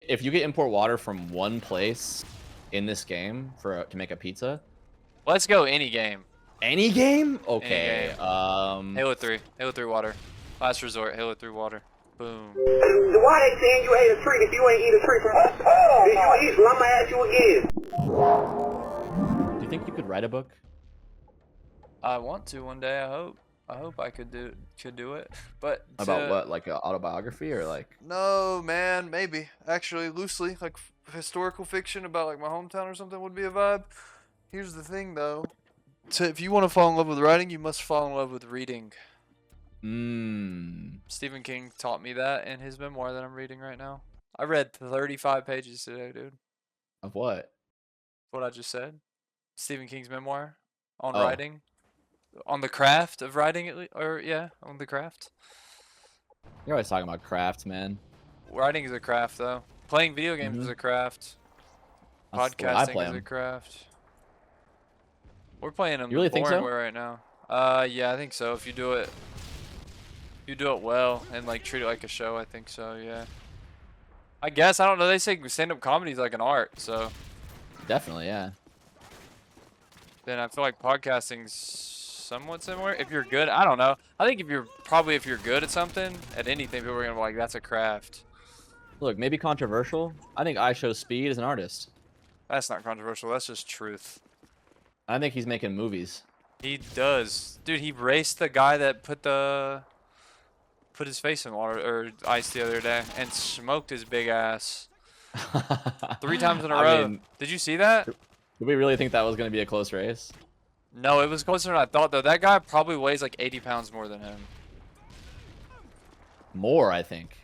if you get import water from one place in this game to make a pizza. Let's go any game. Any game? Okay. Any game. Halo 3. Halo 3 water. Last resort. Halo 3 water. Boom. Why they saying you ate a treat if you ain't eat a treat from us? If you eat, well, I'm gonna ask you again. Do you think you could write a book? I want to one day. I hope I could do it. But about what? Like an autobiography or like? No, man. Maybe actually loosely like historical fiction about like my hometown or something would be a vibe. Here's the thing though. So if you want to fall in love with writing, you must fall in love with reading. Stephen King taught me that in his memoir that I'm reading right now. I read 35 pages today, dude. Of what? What I just said. Stephen King's memoir on writing. On the craft of writing, on the craft. You're always talking about crafts, man. Writing is a craft, though. Playing video games is a craft. Podcasting is a craft. We're playing them the boring way right now. Yeah, I think so. If you do it well and like treat it like a show, I think so. Yeah. I guess I don't know. They say stand-up comedy is like an art, so. Definitely, yeah. Then I feel like podcasting's somewhat similar. If you're good, I don't know. I think if you're good at something, at anything, people are gonna be like, that's a craft. Look, maybe controversial. I think I show speed as an artist. That's not controversial. That's just truth. I think he's making movies. He does, dude. He raced the guy that put his face in water or ice the other day and smoked his big ass 3 times in a row. Mean, did you see that? Did we really think that was going to be a close race? No, it was closer than I thought, though. That guy probably weighs like 80 pounds more than him. More, I think.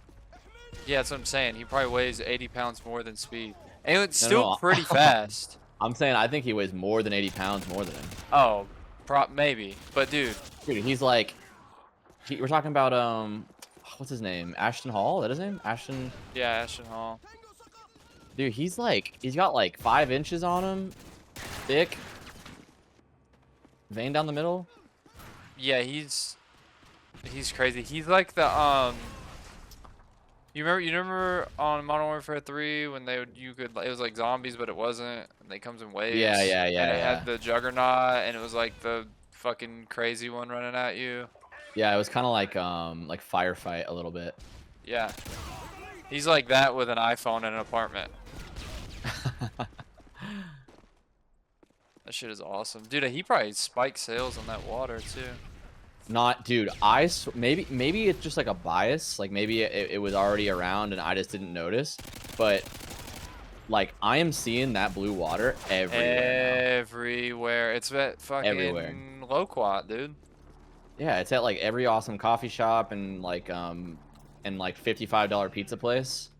Yeah, that's what I'm saying. He probably weighs 80 pounds more than Speed. And it's still pretty fast. I'm saying I think he weighs more than 80 pounds more than him. Oh, maybe. But, dude, he's like... we're talking about, what's his name? Ashton Hall? Is that his name? Ashton? Yeah, Ashton Hall. Dude, he's got like 5 inches on him. Thick. Vein down the middle. Yeah, he's crazy. He's like the, you remember on Modern Warfare 3 when it was like zombies, but it wasn't, and they comes in waves? Yeah. And it had the Juggernaut, and it was like the fucking crazy one running at you. Yeah, it was kind of like Firefight a little bit. Yeah. He's like that with an iPhone in an apartment. That shit is awesome. Dude, he probably spiked sales on that water too. Dude, maybe it's just like a bias. Like maybe it was already around and I just didn't notice. But like I am seeing that blue water everywhere. Everywhere. It's at fucking Loquat, dude. Yeah, it's at like every awesome coffee shop and like $55 pizza place.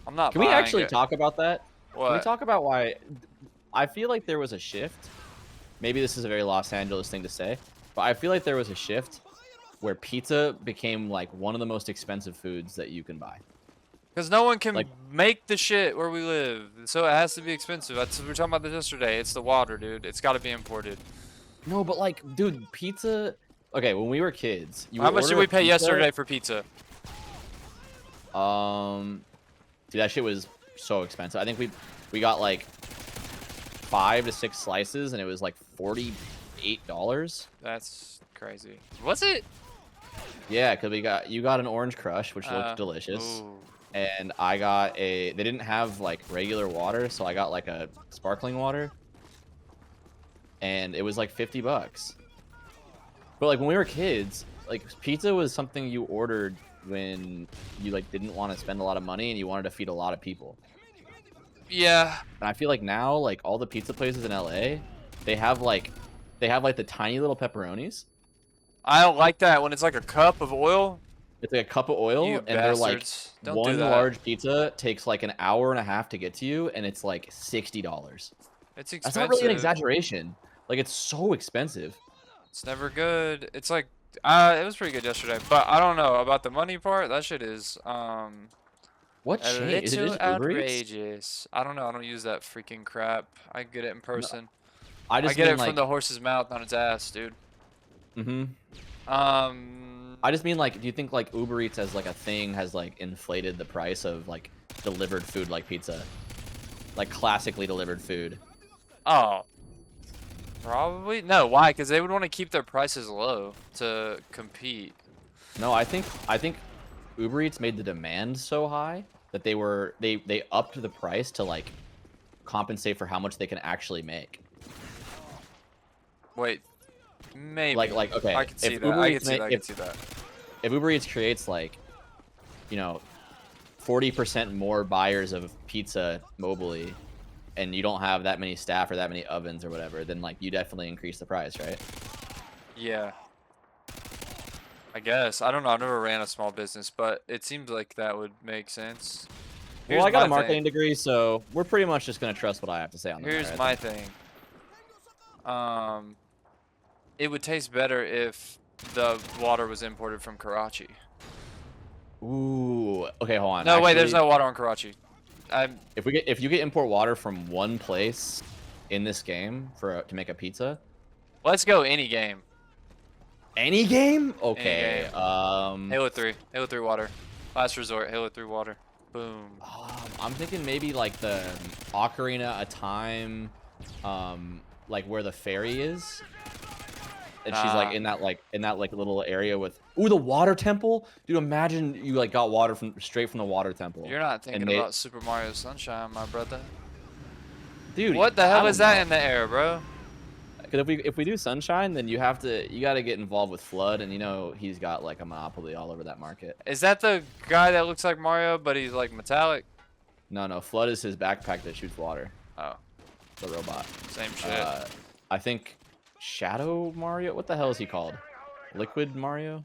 I'm not. Can we actually talk about that? What? Can we talk about why? I feel like there was a shift. Maybe this is a very Los Angeles thing to say, but I feel like there was a shift where pizza became like one of the most expensive foods that you can buy. Because no one can make the shit where we live, so it has to be expensive. We were talking about this yesterday. It's the water, dude. It's got to be imported. No, but like, dude, pizza. Okay, when we were kids, how much did we pay yesterday for pizza? Dude, that shit was so expensive. I think we got like 5 to 6 slices, and it was like $48. That's crazy. Was it? Yeah, because you got an orange crush, which looked delicious. Ooh. And I got they didn't have like regular water, so I got like a sparkling water. And it was like $50. But like when we were kids, like pizza was something you ordered when you like didn't want to spend a lot of money and you wanted to feed a lot of people. Yeah. And I feel like now, like all the pizza places in LA, they have like the tiny little pepperonis. I don't like that when it's like a cup of oil. It's like a cup of oil, and they're like one large pizza takes like an hour and a half to get to you, and it's like $60. It's expensive. That's not really an exaggeration. Like it's so expensive. It's never good. It's like it was pretty good yesterday, but I don't know about the money part. That shit is what shit? Is it just outrageous? I don't know. I don't use that freaking crap. I get it in person. No, I get it from the horse's mouth on its ass, dude. I just mean like, do you think like Uber Eats as like a thing has like inflated the price of like delivered food like pizza, like classically delivered food. Oh, probably no. Why? Because they would want to keep their prices low to compete. No, I think Uber Eats made the demand so high that they upped the price to like compensate for how much they can actually make. Wait, maybe. Like okay, I can see if that. Uber I Eats can see ma- that. I can see that. If Uber Eats creates like, you know, 40% more buyers of pizza mobily, and you don't have that many staff or that many ovens or whatever, then like you definitely increase the price, right? Yeah. I guess. I don't know. I've never ran a small business, but it seems like that would make sense. Well, I got a my marketing thing. degree, so we're pretty much just gonna trust what I have to say on the matter. Here's my thing. It would taste better if the water was imported from Karachi. Ooh. Okay, hold on. No, wait. There's Actually, no water on Karachi. if you get import water from one place in this game to make a pizza, Let's go any game. any game? Okay. game. Halo 3. Halo 3 water. Last resort. Halo 3 water. Boom. I'm thinking maybe like the Ocarina of Time, like where the ferry is, and she's like in that little area with the water temple. Dude, imagine you like got water straight from the water temple. You're not thinking about Super Mario Sunshine, my brother. Dude, What the hell is that in the air, bro? Because if we do Sunshine, then you gotta get involved with Flood, and you know he's got like a monopoly all over that market. Is that the guy that looks like Mario, but he's like metallic? No, Flood is his backpack that shoots water. Oh, The robot. same shit. I think Shadow Mario. What the hell is he called? Liquid Mario?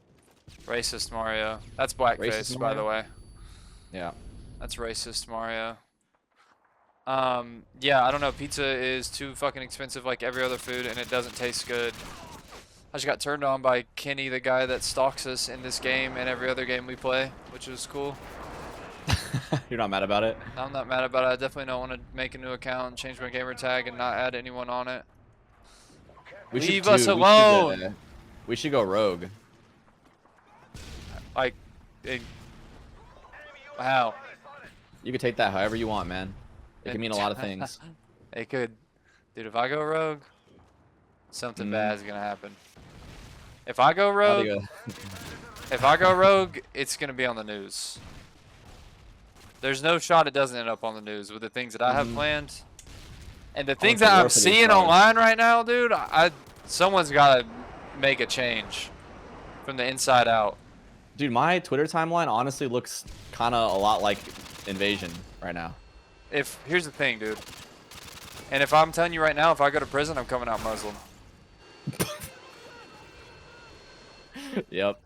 Racist Mario. That's blackface, Racist by the Mario? way. Yeah. That's racist Mario. Yeah, I don't know. Pizza is too fucking expensive like every other food, and it doesn't taste good. I just got turned on by Kenny, the guy that stalks us in this game and every other game we play, which was cool. You're not mad about it? I'm not mad about it. I definitely don't want to make a new account, change my gamer tag, and not add anyone on it. Leave us alone! We should go rogue. Like, how? You could take that however you want, man. It can mean a lot of things. It could. Dude, if I go rogue, something bad is going to happen. If I go rogue, it's going to be on the news. There's no shot it doesn't end up on the news with the things that I have planned. And the things that I'm seeing online right now, dude, someone's got to make a change from the inside out. Dude, my Twitter timeline honestly looks kind of a lot like Invasion right now. Here's the thing, dude. And if I'm telling you right now, if I go to prison, I'm coming out Muslim. Yep.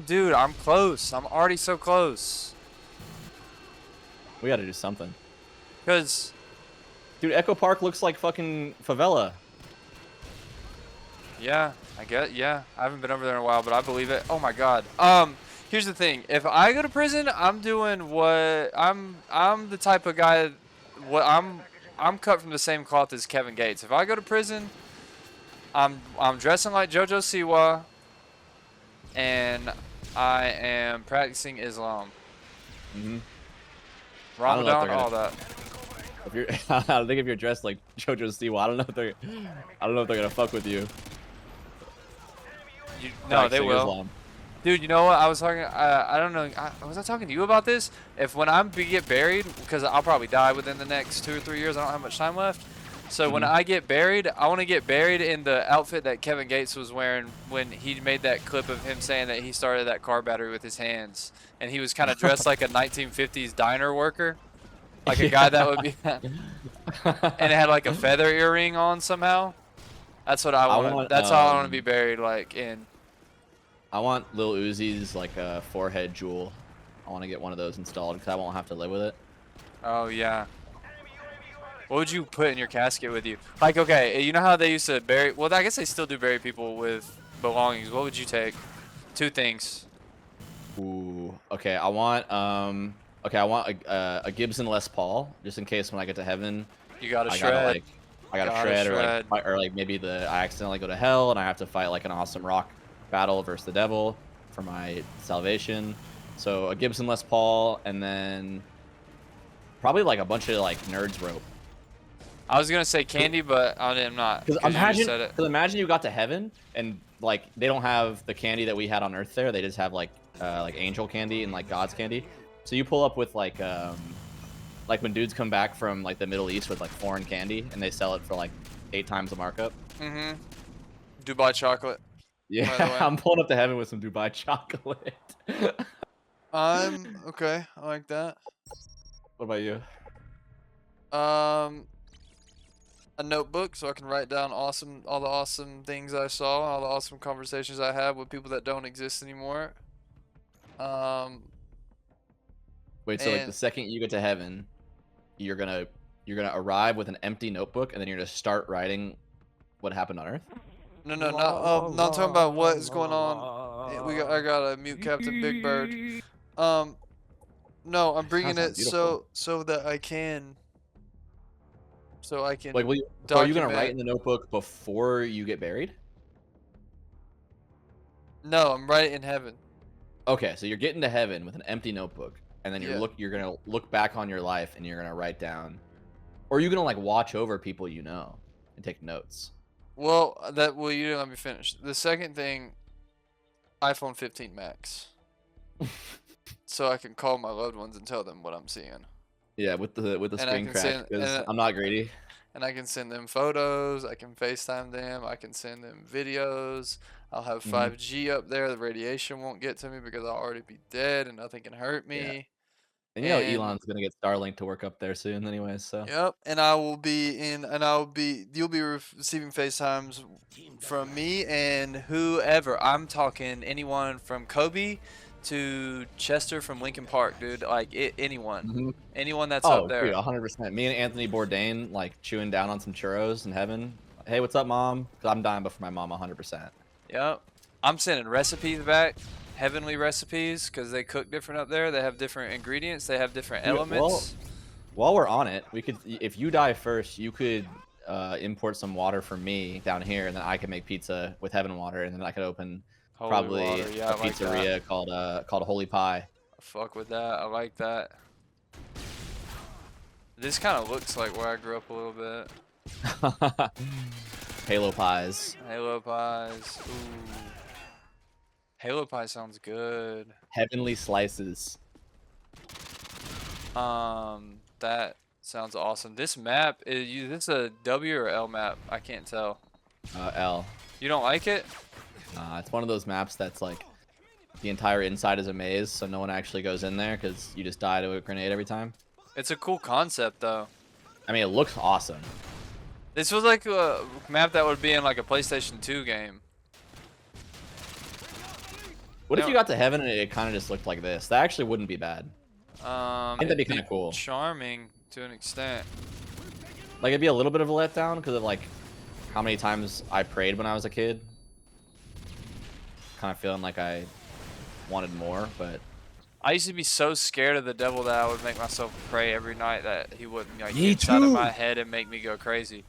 Dude, I'm close. I'm already so close. We got to do something. Because, dude, Echo Park looks like fucking Favela. yeah, I guess, yeah. I haven't been over there in a while, but I believe it. Oh my God. Here's the thing. If I go to prison, I'm doing what I'm the type of guy. I'm cut from the same cloth as Kevin Gates. If I go to prison, I'm dressing like JoJo Siwa, and I am practicing Islam. Ramadan, all that. If you're, I think if you're dressed like JoJo Siwa, I don't know if they're gonna fuck with you. No, they will. Islam. Dude, you know what? I was talking. I don't know. Was I talking to you about this? If when I get buried, because I'll probably die within the next 2 or 3 years, I don't have much time left. So when I get buried, I want to get buried in the outfit that Kevin Gates was wearing when he made that clip of him saying that he started that car battery with his hands, and he was kind of dressed like a 1950s diner worker, like a guy that would be, and it had like a feather earring on somehow. That's what I want. That's how I want to be buried, like in. I want Lil Uzi's like a forehead jewel. I want to get one of those installed because I won't have to live with it. Oh yeah. What would you put in your casket with you? Like, okay, you know how they used to bury? Well, I guess they still do bury people with belongings. What would you take? 2 things. Ooh. Okay. I want a Gibson Les Paul just in case when I get to heaven. You got to shred. I gotta shred, or like maybe I accidentally go to hell and I have to fight like an awesome rock battle versus the devil for my salvation. So a Gibson Les Paul, and then Probably like a bunch of like nerds rope. I was gonna say candy, but I'm not. Because You just said it. imagine you got to heaven and like they don't have the candy that we had on Earth there. They just have like angel candy and like God's candy. So you pull up with like when dudes come back from like the Middle East with like foreign candy and they sell it for like 8 times the markup. Mm-hmm. Dubai chocolate. Yeah, I'm pulling up to heaven with some Dubai chocolate. Okay. I like that. What about you? A notebook so I can write down all the awesome things I saw, all the awesome conversations I had with people that don't exist anymore. Wait, so like the second you get to heaven, you're gonna arrive with an empty notebook and then you're gonna start writing what happened on Earth? No, I'm talking about what is going on. I gotta mute Captain Big Bird. No, I'm bringing it so that I can. So I can. Like, so are you gonna write in the notebook before you get buried? No, I'm writing in heaven. Okay, so you're getting to heaven with an empty notebook, and then you're gonna look back on your life and you're gonna write down, or are you gonna like watch over people you know and take notes? Well, you didn't let me finish. The second thing, iPhone 15 Max, so I can call my loved ones and tell them what I'm seeing. Yeah, with the screen crack, because I'm not greedy. And I can send them photos. I can FaceTime them. I can send them videos. I'll have 5G up there. The radiation won't get to me because I'll already be dead and nothing can hurt me. Yeah. And you know Elon's gonna get Starlink to work up there soon, anyways. So. Yep, and you'll be receiving FaceTimes from me and whoever. I'm talking anyone from Kobe to Chester from Lincoln Park, dude. Like anyone, anyone that's up there. Oh, dude, 100%. Me and Anthony Bourdain like chewing down on some churros in heaven. Hey, what's up, mom? Cause I'm dying before my mom, 100%. Yep, I'm sending recipes back. Heavenly recipes, because they cook different up there. They have different ingredients. They have different elements. While we're on it, we could, if you die first, you could import some water from me down here, and then I could make pizza with heaven water, and then I could open probably a pizzeria called Holy Pie. Fuck with that. I like that. This kind of looks like where I grew up a little bit. Halo pies. Halo pies. Ooh. Halo pie sounds good. Heavenly slices. That sounds awesome. This map is this a W or L map? I can't tell. L. You don't like it? It's one of those maps that's like the entire inside is a maze, so no one actually goes in there because you just die to a grenade every time. It's a cool concept, though. I mean, it looks awesome. This was like a map that would be in like a PlayStation 2 game. What if you got to heaven and it kind of just looked like this? That actually wouldn't be bad. I think that'd be kind of cool. Charming to an extent. Like, it'd be a little bit of a letdown because of like how many times I prayed when I was a kid. Kind of feeling like I wanted more, but I used to be so scared of the devil that I would make myself pray every night that he wouldn't like get out of my head and make me go crazy.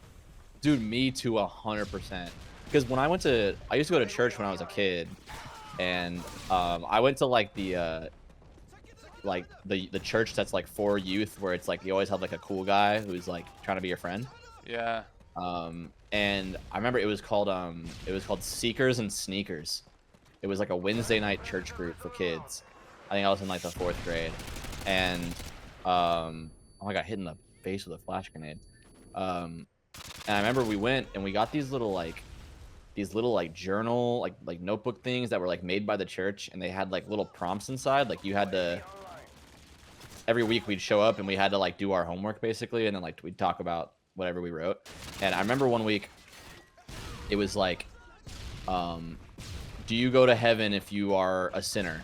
Dude, me too, 100%. Because when I used to go to church when I was a kid, and I went to like the church that's like for youth, where it's like you always have like a cool guy who's like trying to be your friend. Yeah. And I remember it was called Seekers and Sneakers. It was like a Wednesday night church group for kids. I think I was in like the 4th grade, and oh, I got hit in the face with a flash grenade. And I remember we went and we got these little journal like notebook things that were like made by the church, and they had like little prompts inside. Like you had to, every week we'd show up and we had to like do our homework basically, and then like we'd talk about whatever we wrote. And I remember one week it was like, do you go to heaven if you are a sinner?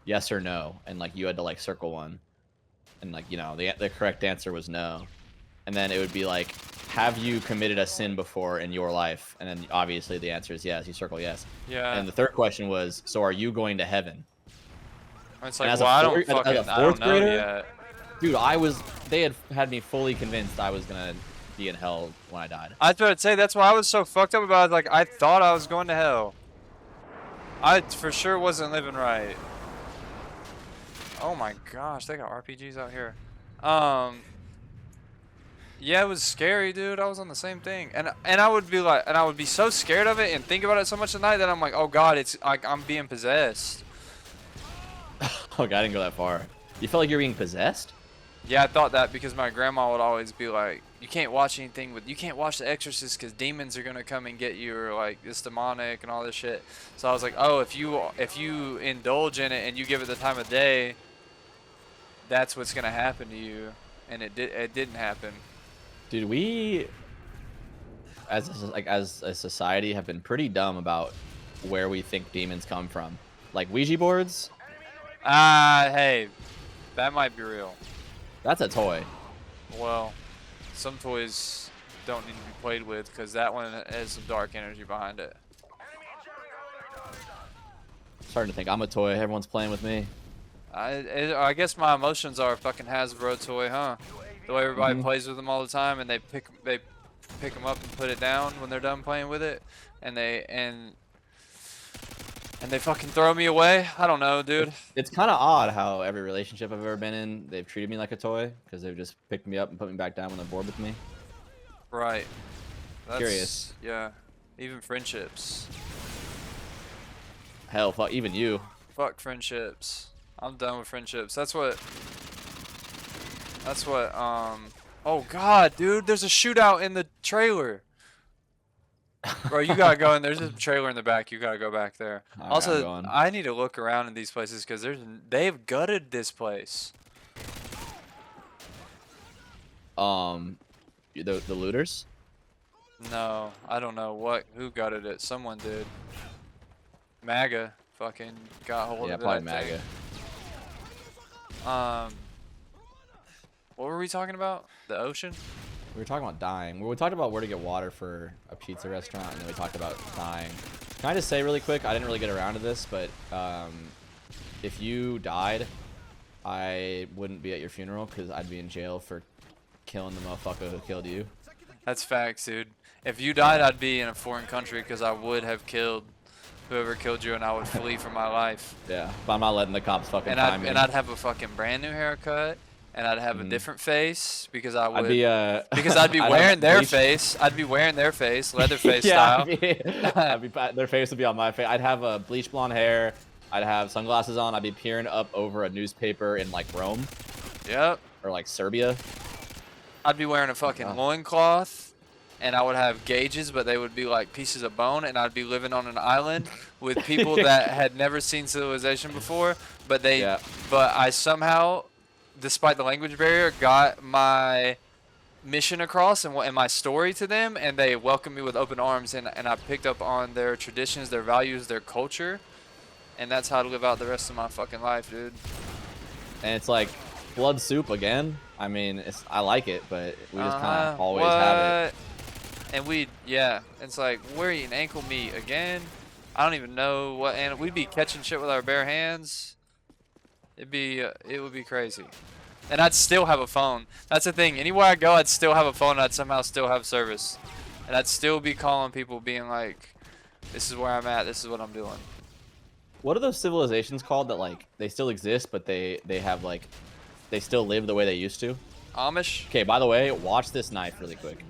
Yes or no? And like you had to like circle one, and like, you know, the correct answer was no. And then it would be like, have you committed a sin before in your life? And then obviously the answer is yes. You circle yes. Yeah. And the third question was, so are you going to heaven? It's like, well, I don't know yet. Dude, they had me fully convinced I was gonna be in hell when I died. I was about to say, that's why I was so fucked up about it. Like, I thought I was going to hell. I for sure wasn't living right. Oh my gosh, they got RPGs out here. Yeah, it was scary, dude. I was on the same thing, and I would be like, and I would be so scared of it and think about it so much at night that I'm like, oh god, it's like I'm being possessed. Oh god, I didn't go that far. You felt like you were being possessed? Yeah, I thought that because my grandma would always be like, you can't watch anything you can't watch The Exorcist because demons are gonna come and get you, or like it's demonic and all this shit. So I was like, oh, if you indulge in it and you give it the time of day, that's what's gonna happen to you, and it didn't happen. Dude, we as a society have been pretty dumb about where we think demons come from. Like Ouija boards. Hey, that might be real. That's a toy. Well, some toys don't need to be played with because that one has some dark energy behind it. Starting to think I'm a toy. Everyone's playing with me. I guess my emotions are a fucking Hasbro toy, huh? The way everybody plays with them all the time, and they pick them up and put it down when they're done playing with it, and they fucking throw me away. I don't know, dude. It's kind of odd how every relationship I've ever been in, they've treated me like a toy because they've just picked me up and put me back down when they're bored with me. Right. That's, Curious. Yeah. Even friendships. Hell, fuck, even you. Fuck friendships. I'm done with friendships. That's what. Oh god, dude, there's a shootout in the trailer. Bro, you gotta go in. There's a trailer in the back. You gotta go back there. All right, Also, I need to look around in these places because they've gutted this place. The looters. No, I don't know who gutted it. Someone did. MAGA fucking got hold Yeah, of it. probably I think. MAGA. What were we talking about? The ocean? We were talking about dying. We talked about where to get water for a pizza restaurant, and then we talked about dying. Can I just say really quick, I didn't really get around to this, but if you died, I wouldn't be at your funeral because I'd be in jail for killing the motherfucker who killed you. That's facts, dude. If you died, I'd be in a foreign country because I would have killed whoever killed you, and I would flee for my life. Yeah, but I'm not letting the cops fucking find me. And I'd have a fucking brand new haircut. And I'd have a different face because I would. Because I'd be wearing their face. I'd be wearing their face, Leatherface style. Their face would be on my face. I'd have a bleach blonde hair. I'd have sunglasses on. I'd be peering up over a newspaper in like Rome. Yep. Or like Serbia. I'd be wearing a fucking loincloth, and I would have gauges, but they would be like pieces of bone, and I'd be living on an island with people that had never seen civilization before, but I somehow, despite the language barrier, got my mission across and my story to them, and they welcomed me with open arms, and I picked up on their traditions, their values, their culture, and that's how to live out the rest of my fucking life, dude. And it's like blood soup again. I mean, I like it, but we just kind of always have it. And it's like, we're eating ankle meat again. I don't even know what, and we'd be catching shit with our bare hands. It would be crazy. And I'd still have a phone. That's the thing. Anywhere I go, I'd still have a phone, and I'd somehow still have service. And I'd still be calling people being like, this is where I'm at, this is what I'm doing. What are those civilizations called that like they still exist, but they have like they still live the way they used to? Amish? Okay, by the way, watch this knife really quick.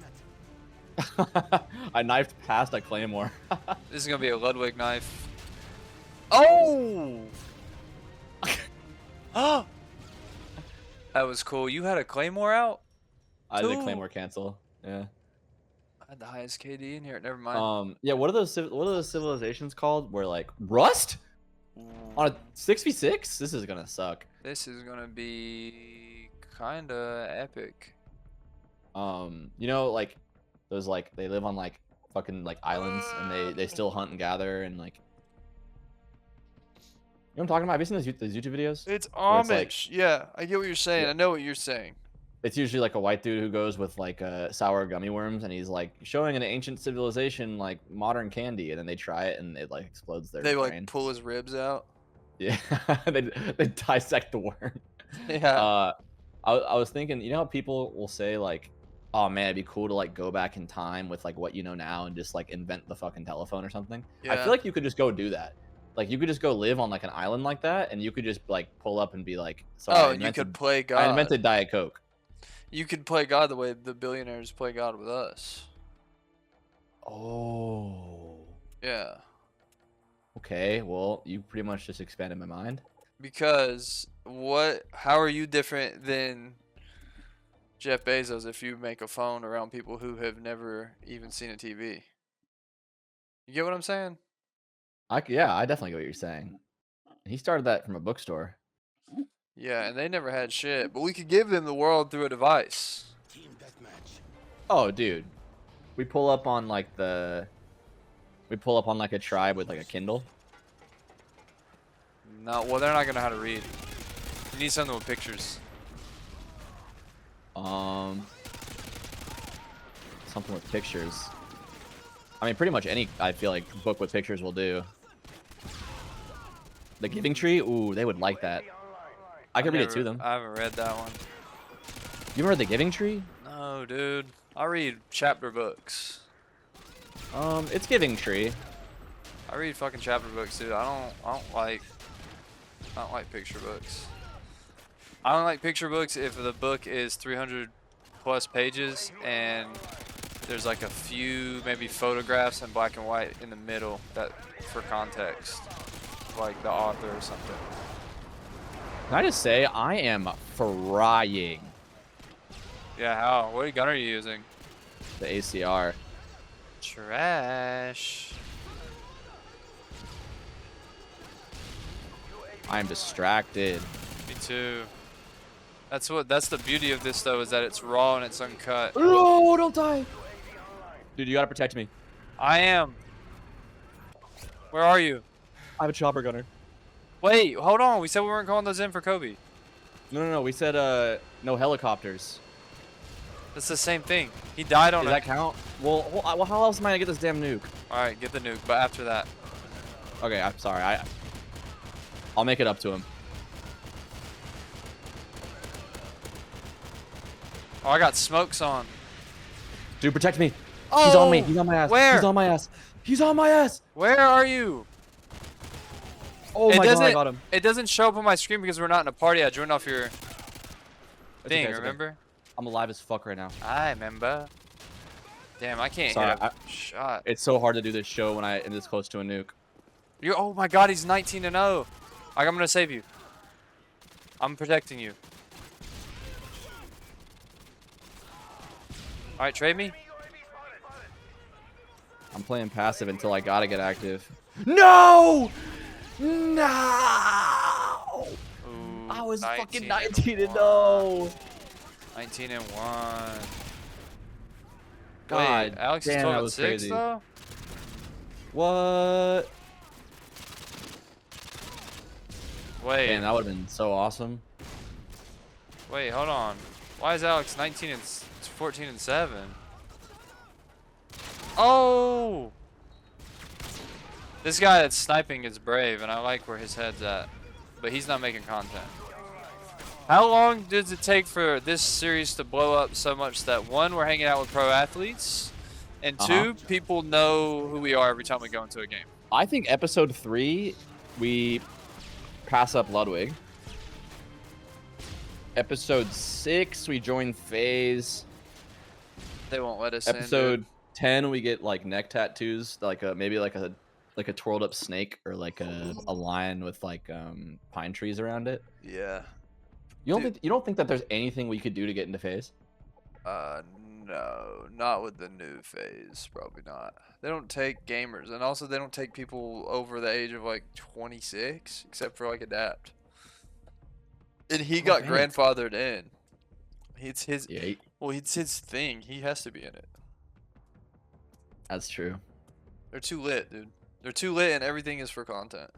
I knifed past a claymore. This is gonna be a Ludwig knife. Oh! Oh! That was cool. You had a claymore out? I did a claymore cancel. Yeah. I had the highest KD in here. Never mind. Yeah. What are those civilizations called? Where like Rust on a 6v6? This is gonna suck. This is gonna be kinda epic. You know, like those like they live on like fucking like islands, and they still hunt and gather and like. You know what I'm talking about? Have you seen those YouTube videos? It's Amish. Yeah, I get what you're saying. Yeah. I know what you're saying. It's usually like a white dude who goes with like sour gummy worms, and he's like showing an ancient civilization like modern candy, and then they try it and it like explodes their brain. Like pull his ribs out. Yeah, they dissect the worm. Yeah. I was thinking, you know how people will say like, oh man, it'd be cool to like go back in time with like what you know now and just like invent the fucking telephone or something. Yeah. I feel like you could just go do that. Like you could just go live on like an island like that, and you could just like pull up and be like, "So Oh, and you could play God. I invented Diet Coke." You could play God the way the billionaires play God with us. Oh. Yeah. Okay. Well, you pretty much just expanded my mind. Because how are you different than Jeff Bezos if you make a phone around people who have never even seen a TV? You get what I'm saying? Yeah, I definitely get what you're saying. He started that from a bookstore. Yeah, and they never had shit, but we could give them the world through a device. Oh, dude. We pull up on like a tribe with like a Kindle. No, well, they're not gonna know how to read. You need something with pictures. Something with pictures. I mean, pretty much any, I feel like, book with pictures will do. The Giving Tree? Ooh, they would like that. I could read it to them. I haven't read that one. You remember The Giving Tree? No, dude. I read chapter books. It's Giving Tree. I read fucking chapter books, dude. I don't like picture books. I don't like picture books if the book is 300 plus pages and there's like a few maybe photographs in black and white in the middle that for context, like the author or something. Can I just say, I am frying Yeah, how? What gun are you using? the ACR. Trash. I am distracted. Me too. That's the beauty of this though, is that it's raw and it's uncut. No, don't die. Dude, you gotta protect me. I am. Where are you? I have a chopper gunner. Wait, hold on. We said we weren't calling those in for Kobe. No. We said no helicopters. That's the same thing. He died on Does that count? Well, how else am I gonna get this damn nuke? All right, get the nuke, but after that. Okay, I'm sorry. I'll make it up to him. Oh, I got smokes on. Dude, protect me. Oh, He's on me. He's on my ass. Where? He's on my ass. He's on my ass. Where are you? Oh my god, I got him. It doesn't show up on my screen because we're not in a party. I joined off your thing, okay, remember? Okay. I'm alive as fuck right now. I remember. Damn, I can't Sorry, hit a shot. It's so hard to do this show when I am this close to a nuke. Oh my god, he's 19-0. I'm gonna save you. I'm protecting you. Alright, trade me. I'm playing passive until I gotta get active. No! No! Ooh, I was fucking 19-0. 19-0. 19-1. God, wait, Alex is damn, that was 12-6 crazy. though? What? Wait. Man, that would have been so awesome. Wait, hold on. Why is Alex 14-7? Oh! This guy that's sniping is brave, and I like where his head's at. But he's not making content. How long does it take for this series to blow up so much that, one, we're hanging out with pro athletes, and two, people know who we are every time we go into a game? I think episode 3, we pass up Ludwig. Episode 6, we join FaZe. They won't let us Episode in, 10, we get like neck tattoos, like maybe like a twirled up snake or like a lion with like pine trees around it. Yeah. You don't think that there's anything we could do to get into FaZe? No, not with the new FaZe, probably not. They don't take gamers, and also they don't take people over the age of like 26, except for like Adapt. And he got grandfathered in. It's his. Yeah. Well, it's his thing. He has to be in it. That's true. They're too lit, dude. They're too lit, and everything is for content.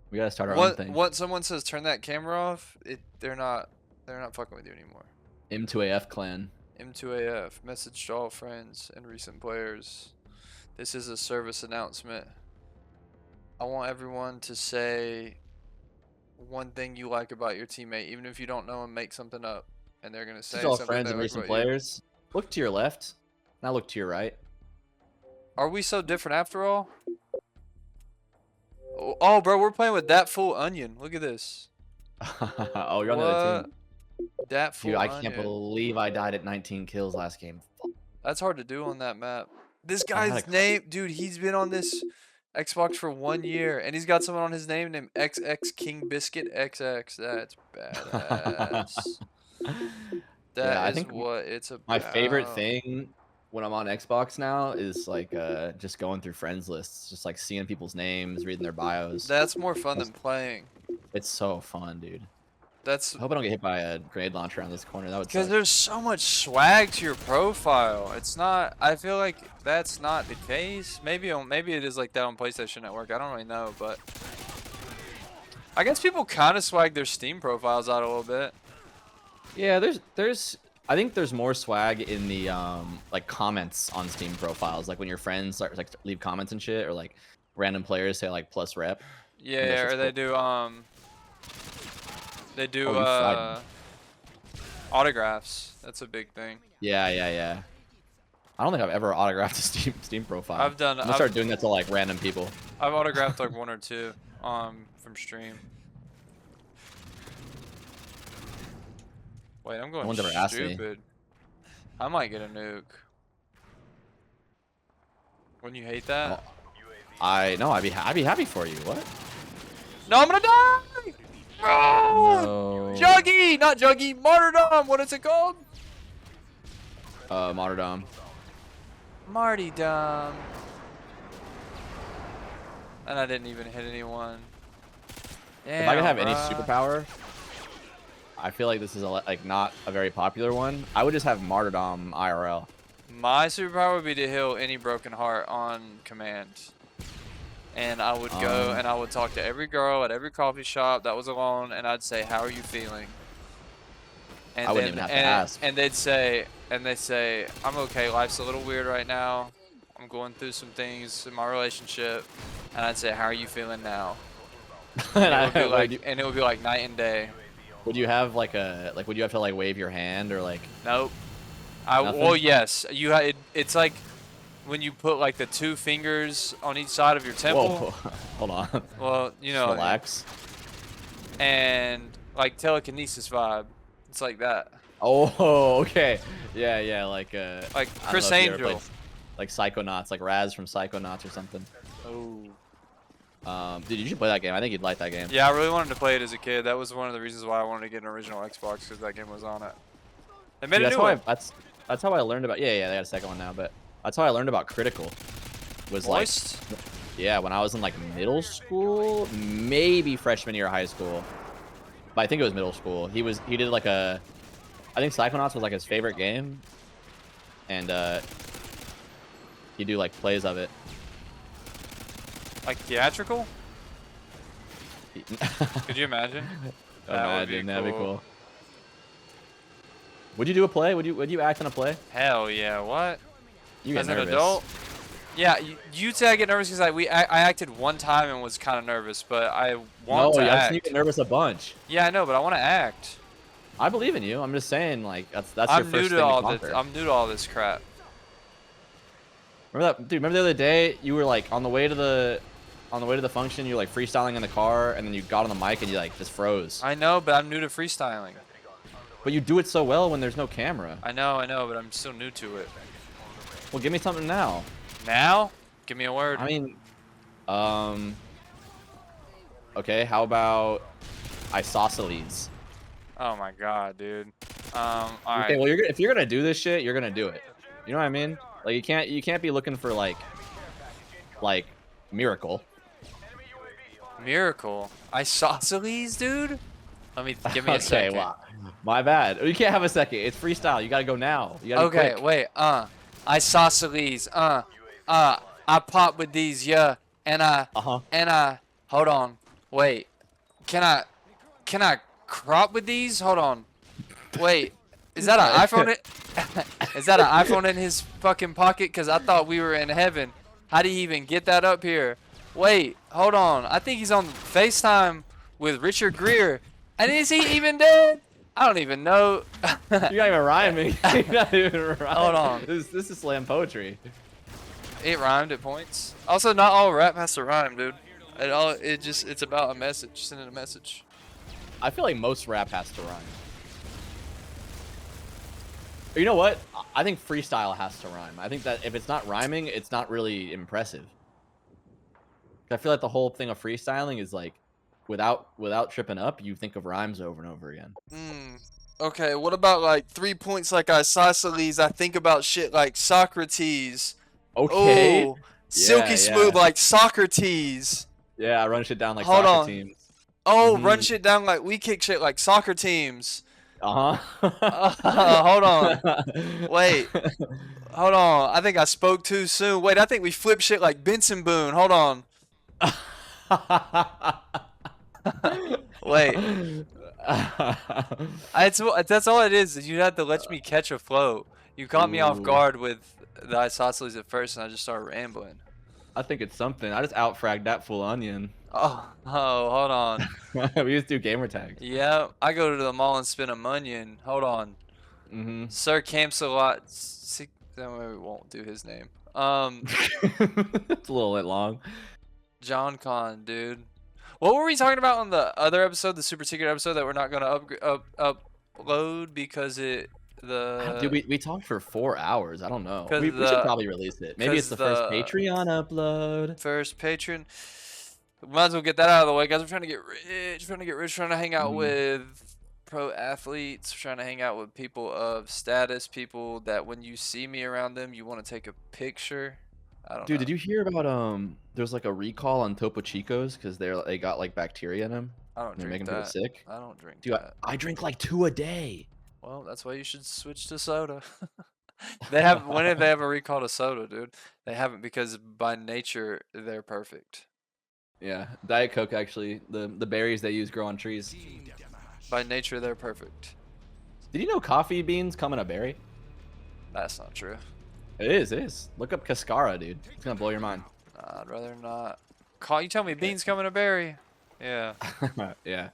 We gotta start our own thing. Once someone says turn that camera off, they're not fucking with you anymore. M2AF clan. M2AF, message to all friends and recent players. This is a service announcement. I want everyone to say one thing you like about your teammate, even if you don't know him, make something up. And they're going to say all something friends they and like recent about players. Look to your left. Now look to your right. you. Are we so different after all? Oh, bro, we're playing with that full onion. Look at this. Oh, you're on the other team. That full Dude, I onion. can't believe I died at 19 kills last game. That's hard to do on that map. This I had guy's a- name, dude, he's been on this Xbox for 1 year, and he's got someone on his name named XX King Biscuit XX. That's badass. Yeah, I That is think what it's about. My favorite thing when I'm on Xbox now is like just going through friends lists, just like seeing people's names, reading their bios. That's more fun than playing. It's so fun, dude. That's I hope I don't get hit by a grenade launcher around this corner. That would because suck. there's so much swag to your profile. It's not. I feel like that's not the case. Maybe it is like that on PlayStation Network. I don't really know, but I guess people kind of swag their Steam profiles out a little bit. Yeah, there's I think there's more swag in the like comments on Steam profiles, like when your friends start like leave comments and shit, or like random players say like plus rep. Yeah, or they do autographs. That's a big thing. Yeah. I don't think I've ever autographed a Steam profile. I'm gonna start doing that to like random people. I've autographed like 1 or 2 from stream. Wait, I'm going stupid. I might get a nuke. Wouldn't you hate that? No, I'd be happy for you. What? No, I'm gonna die! Oh! No. Juggy! Not Juggy, Martyrdom! What is it called? Martyrdom. Martydom. And I didn't even hit anyone. Damn, If I could have any bruh. superpower, I feel like this is like not a very popular one. I would just have Martyrdom IRL. My superpower would be to heal any broken heart on command. And I would go and I would talk to every girl at every coffee shop that was alone, and I'd say, "How are you feeling?" And I wouldn't even have to ask. And they'd say, "I'm okay. Life's a little weird right now. I'm going through some things in my relationship." And I'd say, "How are you feeling now?" And it would be like night and day. Would you have like would you have to like wave your hand or like? Nope. Nothing? Well, yes. It's like when you put like the 2 fingers on each side of your temple. Whoa, hold on. Well, you know. Just relax. And like telekinesis vibe. It's like that. Oh, okay. Yeah, like Like I don't Chris know if you ever Angel. played, like Psychonauts, like Raz from Psychonauts or something. Oh. Dude, you should play that game. I think you'd like that game. Yeah, I really wanted to play it as a kid. That was one of the reasons why I wanted to get an original Xbox, because that game was on it. They made Dude, a new one. that's how I learned about. Yeah, they got a second one now, but that's how I learned about Critical. Was Moist? like, yeah, when I was in like middle school, maybe freshman year of high school, but I think it was middle school. He did like I think Psychonauts was like his favorite game, and he'd do like plays of it. Like theatrical? Could you imagine? That'd be cool. Would you do a play? Would you act in a play? Hell yeah! What? You get As nervous. an adult? Yeah, you'd say I get nervous because I acted one time and was kind of nervous, but I want to No, I've act. seen you get nervous a bunch. Yeah, I know, but I want to act. I believe in you. I'm just saying, like that's your I'm first new thing to to all conquer. this. I'm new to all this crap. Remember that, dude? Remember the other day you were like on the way to the function. You're like freestyling in the car, and then you got on the mic and you like just froze. I know, but I'm new to freestyling. But you do it so well when there's no camera. I know, but I'm still new to it. Well, give me something now. Now? Give me a word. I mean, okay. How about isosceles? Oh my god, dude. All Okay, right. well, if you're gonna do this shit, you're gonna do it. You know what I mean? Like you can't be looking for like miracle. Miracle. Isosceles, dude? Give me a Okay, second. well, my bad. You can't have a second. It's freestyle. You gotta go now. You gotta be Okay, quick. wait. Isosceles. I pop with these, yeah, and hold on. Wait. Can I crop with these? Hold on. Wait. Is that an iPhone? Is that an iPhone in his fucking pocket? Cause I thought we were in heaven. How do you even get that up here? Wait, hold on. I think he's on FaceTime with Richard Gere. And is he even dead? I don't even know. You're not even rhyming. You're not even rhyming. Hold on. This is slam poetry. It rhymed at points. Also, not all rap has to rhyme, dude. It's about a message, sending a message. I feel like most rap has to rhyme. Or you know what? I think freestyle has to rhyme. I think that if it's not rhyming, it's not really impressive. I feel like the whole thing of freestyling is like, without tripping up, you think of rhymes over and over again. Okay, what about like 3 points like isosceles? I think about shit like Socrates. Okay. Oh, silky smooth like Socrates. Yeah, I run shit down like Hold soccer on. teams. Oh, run shit down like we kick shit like soccer teams. Uh-huh. Hold on. Wait. Hold on. I think I spoke too soon. Wait, I think we flip shit like Benson Boone. Hold on. Wait. That's all it is. You had to let me catch a flow. You caught me off guard with the isosceles at first, and I just started rambling. I think it's something. I just out-fragged that full onion. Oh, hold on. We used to do gamer tags. Yeah, I go to the mall and spin a onion. Hold on. Sir Camps-a-Lot. We won't do his name. It's a little bit long. John Con, dude. What were we talking about on the other episode, the super secret episode that we're not gonna upload because Dude, we talked for 4 hours. I don't know. We should probably release it. Maybe it's the first Patreon upload. First Patreon. Might as well get that out of the way, guys. I'm trying to get rich. Trying to hang out with pro athletes. Trying to hang out with people of status. People that when you see me around them, you want to take a picture. I don't know. Dude, did you hear about there's like a recall on Topo Chicos because they got like bacteria in them? I don't drink making that. people sick. I don't drink Dude, that. I drink like 2 a day. Well, that's why you should switch to soda. They have when did they ever recall to soda, dude? They haven't because by nature they're perfect. Yeah, Diet Coke actually. The berries they use grow on trees. By nature they're perfect. Did you know coffee beans come in a berry? That's not true. It is. It is. Look up cascara, dude. It's gonna blow your mind. I'd rather not. You tell me beans come in a berry? Yeah. Yeah.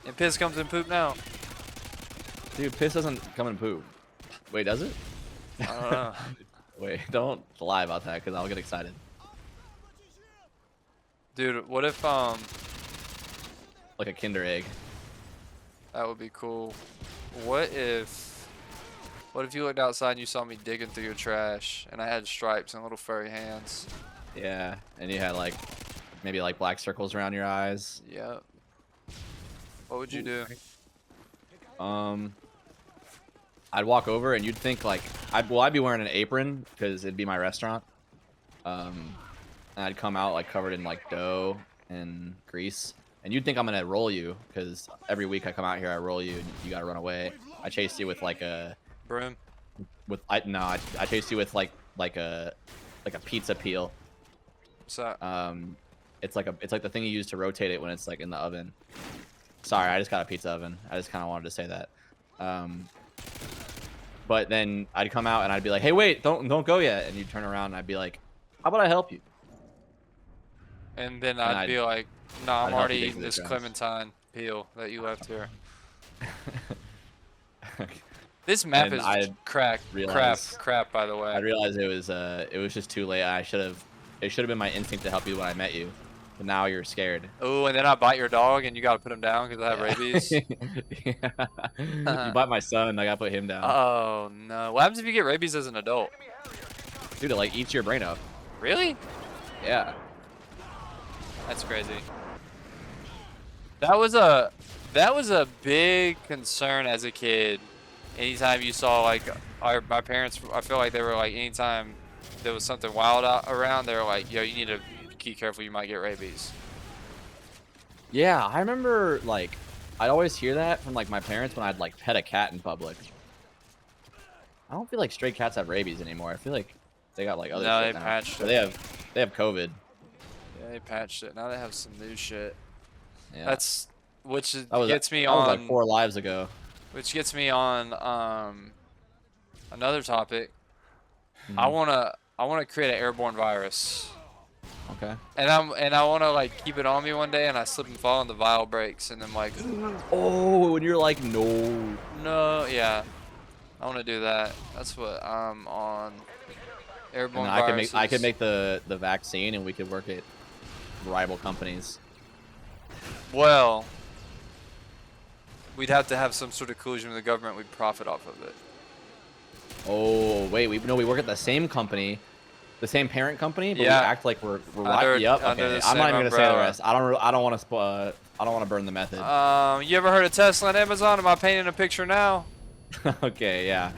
And piss comes in poop now. Dude, piss doesn't come in poop. Wait, does it? I don't know. Wait, don't lie about that because I'll get excited. Dude, what if like a Kinder egg. That would be cool. What if you looked outside and you saw me digging through your trash and I had stripes and little furry hands? Yeah, and you had like maybe like black circles around your eyes. Yep. What would you do? I'd walk over and you'd think like I'd be wearing an apron because it'd be my restaurant. And I'd come out like covered in like dough and grease, and you'd think I'm gonna roll you because every week I come out here, I roll you and you gotta run away. I chase you with like a broom. I chase you with like a pizza peel. What's that? It's like the thing you use to rotate it when it's like in the oven. Sorry, I just got a pizza oven. I just kind of wanted to say that. But then I'd come out and I'd be like, "Hey, wait, don't go yet." And you'd turn around and I'd be like, "How about I help you?" And then I'd be like, "No, I'm already eating this trash. Clementine peel that you left here." This map And is crap. By the way, I realized it was just too late. It should have been my instinct to help you when I met you. But now you're scared. Oh, and then I bite your dog, and you gotta put him down because I have rabies. Yeah. You bite my son, I gotta put him down. Oh no! What happens if you get rabies as an adult? Dude, it like eats your brain up. Really? Yeah. That's crazy. That was a big concern as a kid. Anytime you saw like my parents, I feel like they were like anytime there was something wild around, they were like, "Yo, you need to be careful, you might get rabies." Yeah, I remember like I'd always hear that from like my parents when I'd like pet a cat in public. I don't feel like stray cats have rabies anymore. I feel like they got like other No, shit they now. patched it. They have COVID. Yeah, they patched it. Now they have some new shit. Yeah. That was like 4 lives ago. Which gets me on another topic. I wanna create an airborne virus. Okay. And I wanna like keep it on me one day and I slip and fall and the vial breaks and I'm like, oh, and you're like, no, yeah. I wanna do that. That's what I'm on. Airborne and viruses. I could make the vaccine and we could work it. rival companies. Well, we'd have to have some sort of collusion with the government. We'd profit off of it. Oh wait, we work at the same company, the same parent company, but we Yeah. act like we're Under- Yep. under Okay. the I'm not same even gonna say the umbrella. rest. I don't want to I don't want to burn the method. You ever heard of Tesla and Amazon? Am I painting a picture now? Okay. Yeah.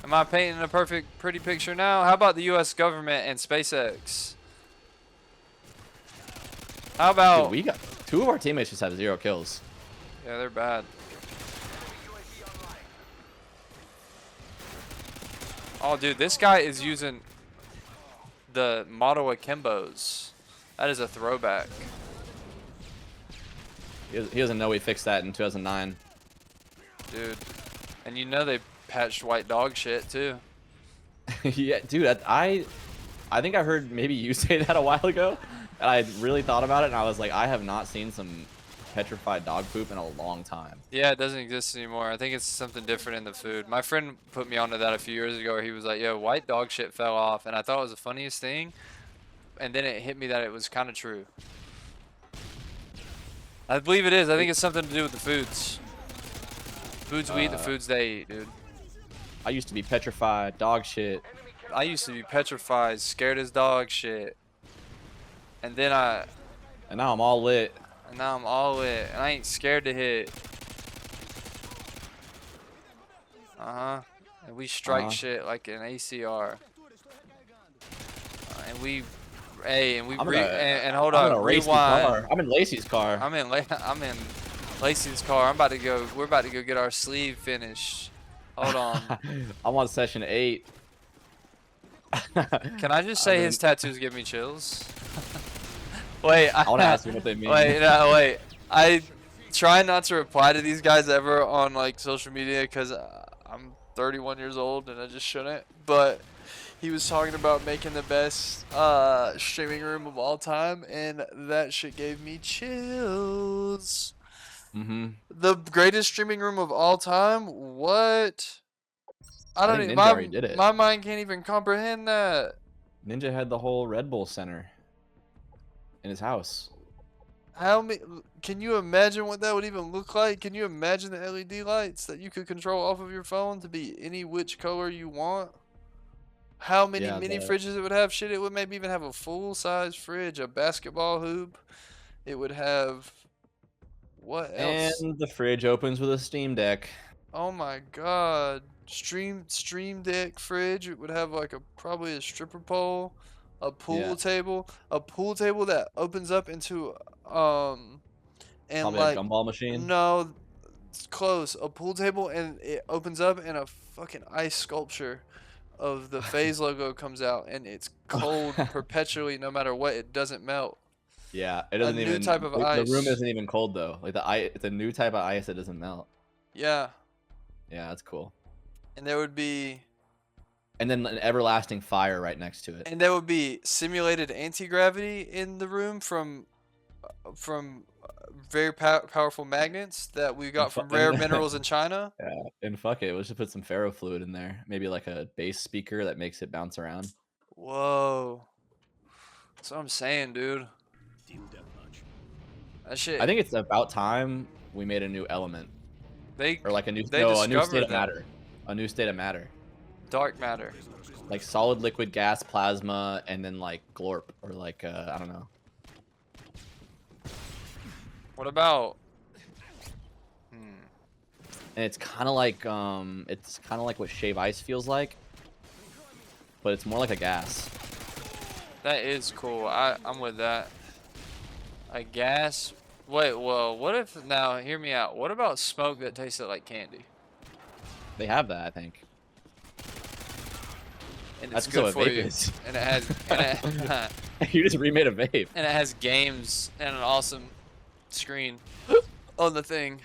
Am I painting a pretty picture now? How about the U.S. government and SpaceX? How about? Dude, we got 2 of our teammates just have 0 kills. Yeah, they're bad. Oh, dude, this guy is using the model Akimbos. That is a throwback. He doesn't know we fixed that in 2009. Dude. And you know they patched white dog shit, too. Yeah, dude. I think I heard maybe you say that a while ago, and I really thought about it, and I was like, I have not seen some petrified dog poop in a long time. Yeah, it doesn't exist anymore. I think it's something different in the food. My friend put me onto that a few years ago where he was like, yo, white dog shit fell off. And I thought it was the funniest thing. And then it hit me that it was kind of true. I believe it is. I think it's something to do with the foods. Foods we eat, the foods they eat, dude. I used to be petrified dog shit. I used to be petrified, scared as dog shit. And then And now I'm all lit. and now I'm all lit. And I ain't scared to hit. And we strike shit like an ACR. And we, hey, and we and hold I'm on, gonna race the rewind. car. I'm in Lacey's car. I'm in Lacey's car. We're about to go get our sleeve finished. Hold on. I'm on session 8. Can I just say his tattoos give me chills? Wait, I want to ask you what they mean. Wait, no, wait. I try not to reply to these guys ever on like social media because I'm 31 years old and I just shouldn't. But he was talking about making the best streaming room of all time, and that shit gave me chills. The greatest streaming room of all time? What? I don't think even. Ninja already did it. My mind can't even comprehend that. Ninja had the whole Red Bull Center in his house. How many? Can you imagine what that would even look like? Can you imagine the LED lights that you could control off of your phone to be any which color you want? How many mini fridges it would have? Shit, it would maybe even have a full-size fridge, a basketball hoop. It would have what else? And the fridge opens with a Steam Deck. Oh my God! Stream Deck fridge. It would have like probably a stripper pole, a pool table that opens up into and probably like a gumball machine. No, it's close. A pool table and it opens up and a fucking ice sculpture of the FaZe logo comes out and it's cold perpetually no matter what. It doesn't melt. Yeah, it doesn't even. New type of the ice. room isn't even cold though. Like it's a new type of ice that doesn't melt. Yeah. Yeah, that's cool. And there would be. And then an everlasting fire right next to it. And there would be simulated anti-gravity in the room from very powerful magnets that we got from rare minerals in China. Yeah, and fuck it, let's just put some ferrofluid in there. Maybe like a bass speaker that makes it bounce around. Whoa. That's what I'm saying, dude. That shit. I think it's about time we made a new element. Or like a new state of matter. A new state of matter. Dark matter. Like solid, liquid, gas, plasma, and then like glorp or like I don't know. What about? And it's kind of like what shave ice feels like, but it's more like a gas. That is cool. I'm with that. A gas. Wait, well, what if now? Hear me out. What about smoke that tasted like candy? They have that, I think. And That's it's good for you. Is. And it has. You just remade a vape. And it has games and an awesome screen on the thing.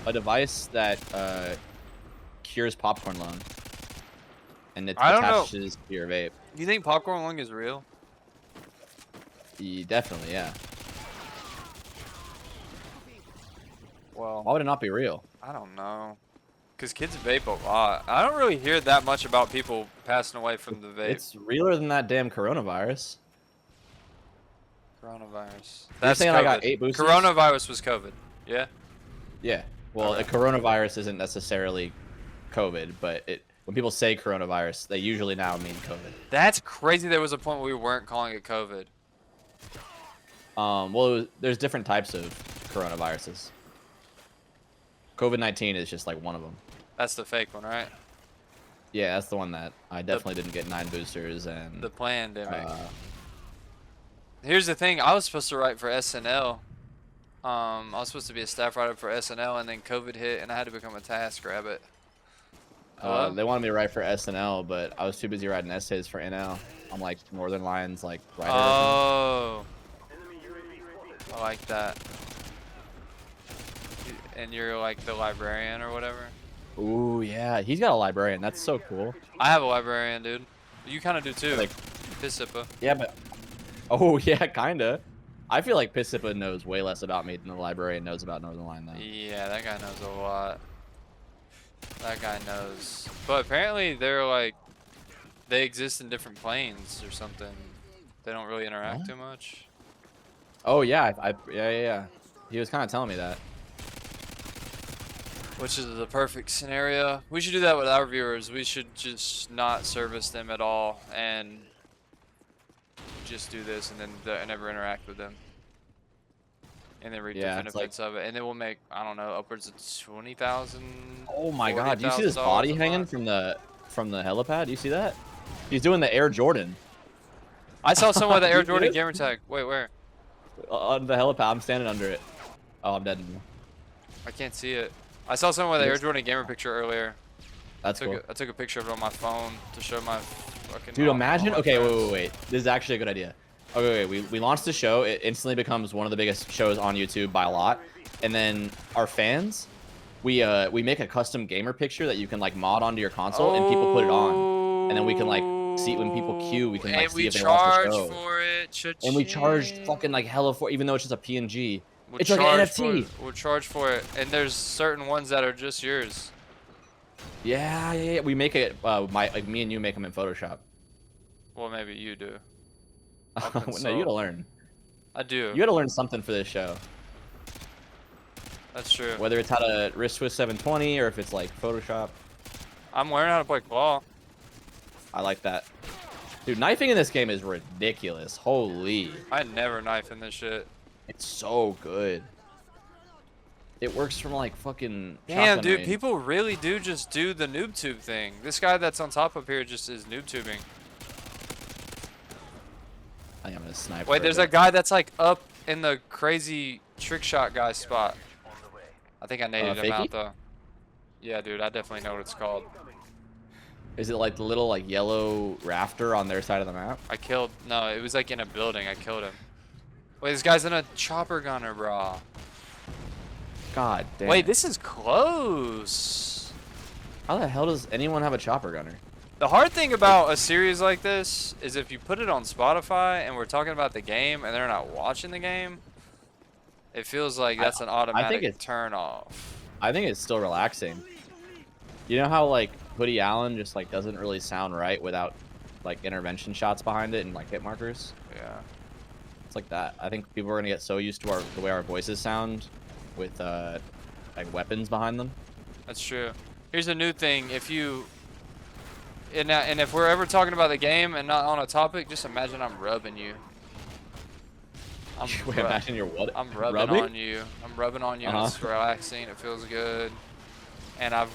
A device that cures popcorn lung, and it attaches to your vape. You think popcorn lung is real? Definitely, yeah. Well, why would it not be real? I don't know. Because kids vape a lot. I don't really hear that much about people passing away from the vape. It's realer than that damn coronavirus. Coronavirus. You're That's saying COVID. I got 8 boosters? Coronavirus was COVID. Yeah. Yeah. Well, Okay. a coronavirus isn't necessarily COVID, but when people say coronavirus, they usually now mean COVID. That's crazy. There was a point where we weren't calling it COVID. Well, there's different types of coronaviruses. COVID-19 is just like one of them. That's the fake one, right? Yeah, that's the one that I definitely didn't get 9 boosters and The pandemic. Here's the thing. I was supposed to write for SNL. I was supposed to be a staff writer for SNL, and then COVID hit, and I had to become a task rabbit. they wanted me to write for SNL, but I was too busy writing essays for NL. I'm like Northern Lions like writer. Oh. I like that. And you're like the librarian or whatever? Ooh, yeah. He's got a librarian. That's so cool. I have a librarian, dude. You kind of do too. Like, Pissippa. yeah, but... Oh, yeah, kinda. I feel like Pissippa knows way less about me than the librarian knows about Northern Line, though. Yeah, that guy knows a lot. That guy knows. But apparently they're like... They exist in different planes or something. They don't really interact too much. Oh, yeah. Yeah. He was kind of telling me that. Which is the perfect scenario. We should do that with our viewers. We should just not service them at all and just do this and then never interact with them. And then reap the benefits of it. And then we'll make, I don't know, upwards of 20,000. Oh my god, do you see this body hanging from the helipad? Do you see that? He's doing the Air Jordan. I saw someone with the Air Jordan gamer tag. Wait, where? On the helipad, I'm standing under it. Oh, I'm dead. I can't see it. I saw someone with the Air Jordan gamer picture earlier. That's cool. I took a picture of it on my phone to show my fucking... Dude, imagine... Okay, wait. This is actually a good idea. Okay, we launched the show. It instantly becomes one of the biggest shows on YouTube by a lot. And then our fans, we make a custom gamer picture that you can like mod onto your console and people put it on. And then we can like see when people queue, we can like see if they watch the show. For it. And we charge fucking like hella for, even though it's just a PNG. We'll it's like an NFT. We'll charge for it, and there's certain ones that are just yours. Yeah. We make it. Like me and you make them in Photoshop. Well, maybe you do. No, you gotta learn. I do. You gotta learn something for this show. That's true. Whether it's how to wrist twist 720 or if it's like Photoshop. I'm learning how to play claw. I like that. Dude, knifing in this game is ridiculous. Holy. I never knife in this shit. It's so good. It works from like fucking... Damn, dude, people really do just do the noob tube thing. This guy that's on top up here just is noob tubing. I think I'm gonna snipe. Wait, there's a guy that's like up in the crazy trick shot guy spot. I think I naded him out though. Yeah, dude, I definitely know what it's called. Is it like the little like yellow rafter on their side of the map? No, it was like in a building. I killed him. Wait, this guy's in a chopper gunner, bro. God damn. Wait, this is close. How the hell does anyone have a chopper gunner? The hard thing about a series like this is if you put it on Spotify and we're talking about the game and they're not watching the game, it feels like that's an automatic turn off. I think it's still relaxing. You know how like Hoodie Allen just like doesn't really sound right without like intervention shots behind it and like hit markers? Yeah. It's like that. I think people are gonna get so used to the way our voices sound with like weapons behind them. That's true. Here's a new thing. If you and if we're ever talking about the game and not on a topic, just imagine I'm rubbing you. Wait, imagine you're what? I'm rubbing on you. I'm rubbing on you. And it's relaxing. It feels good. And I've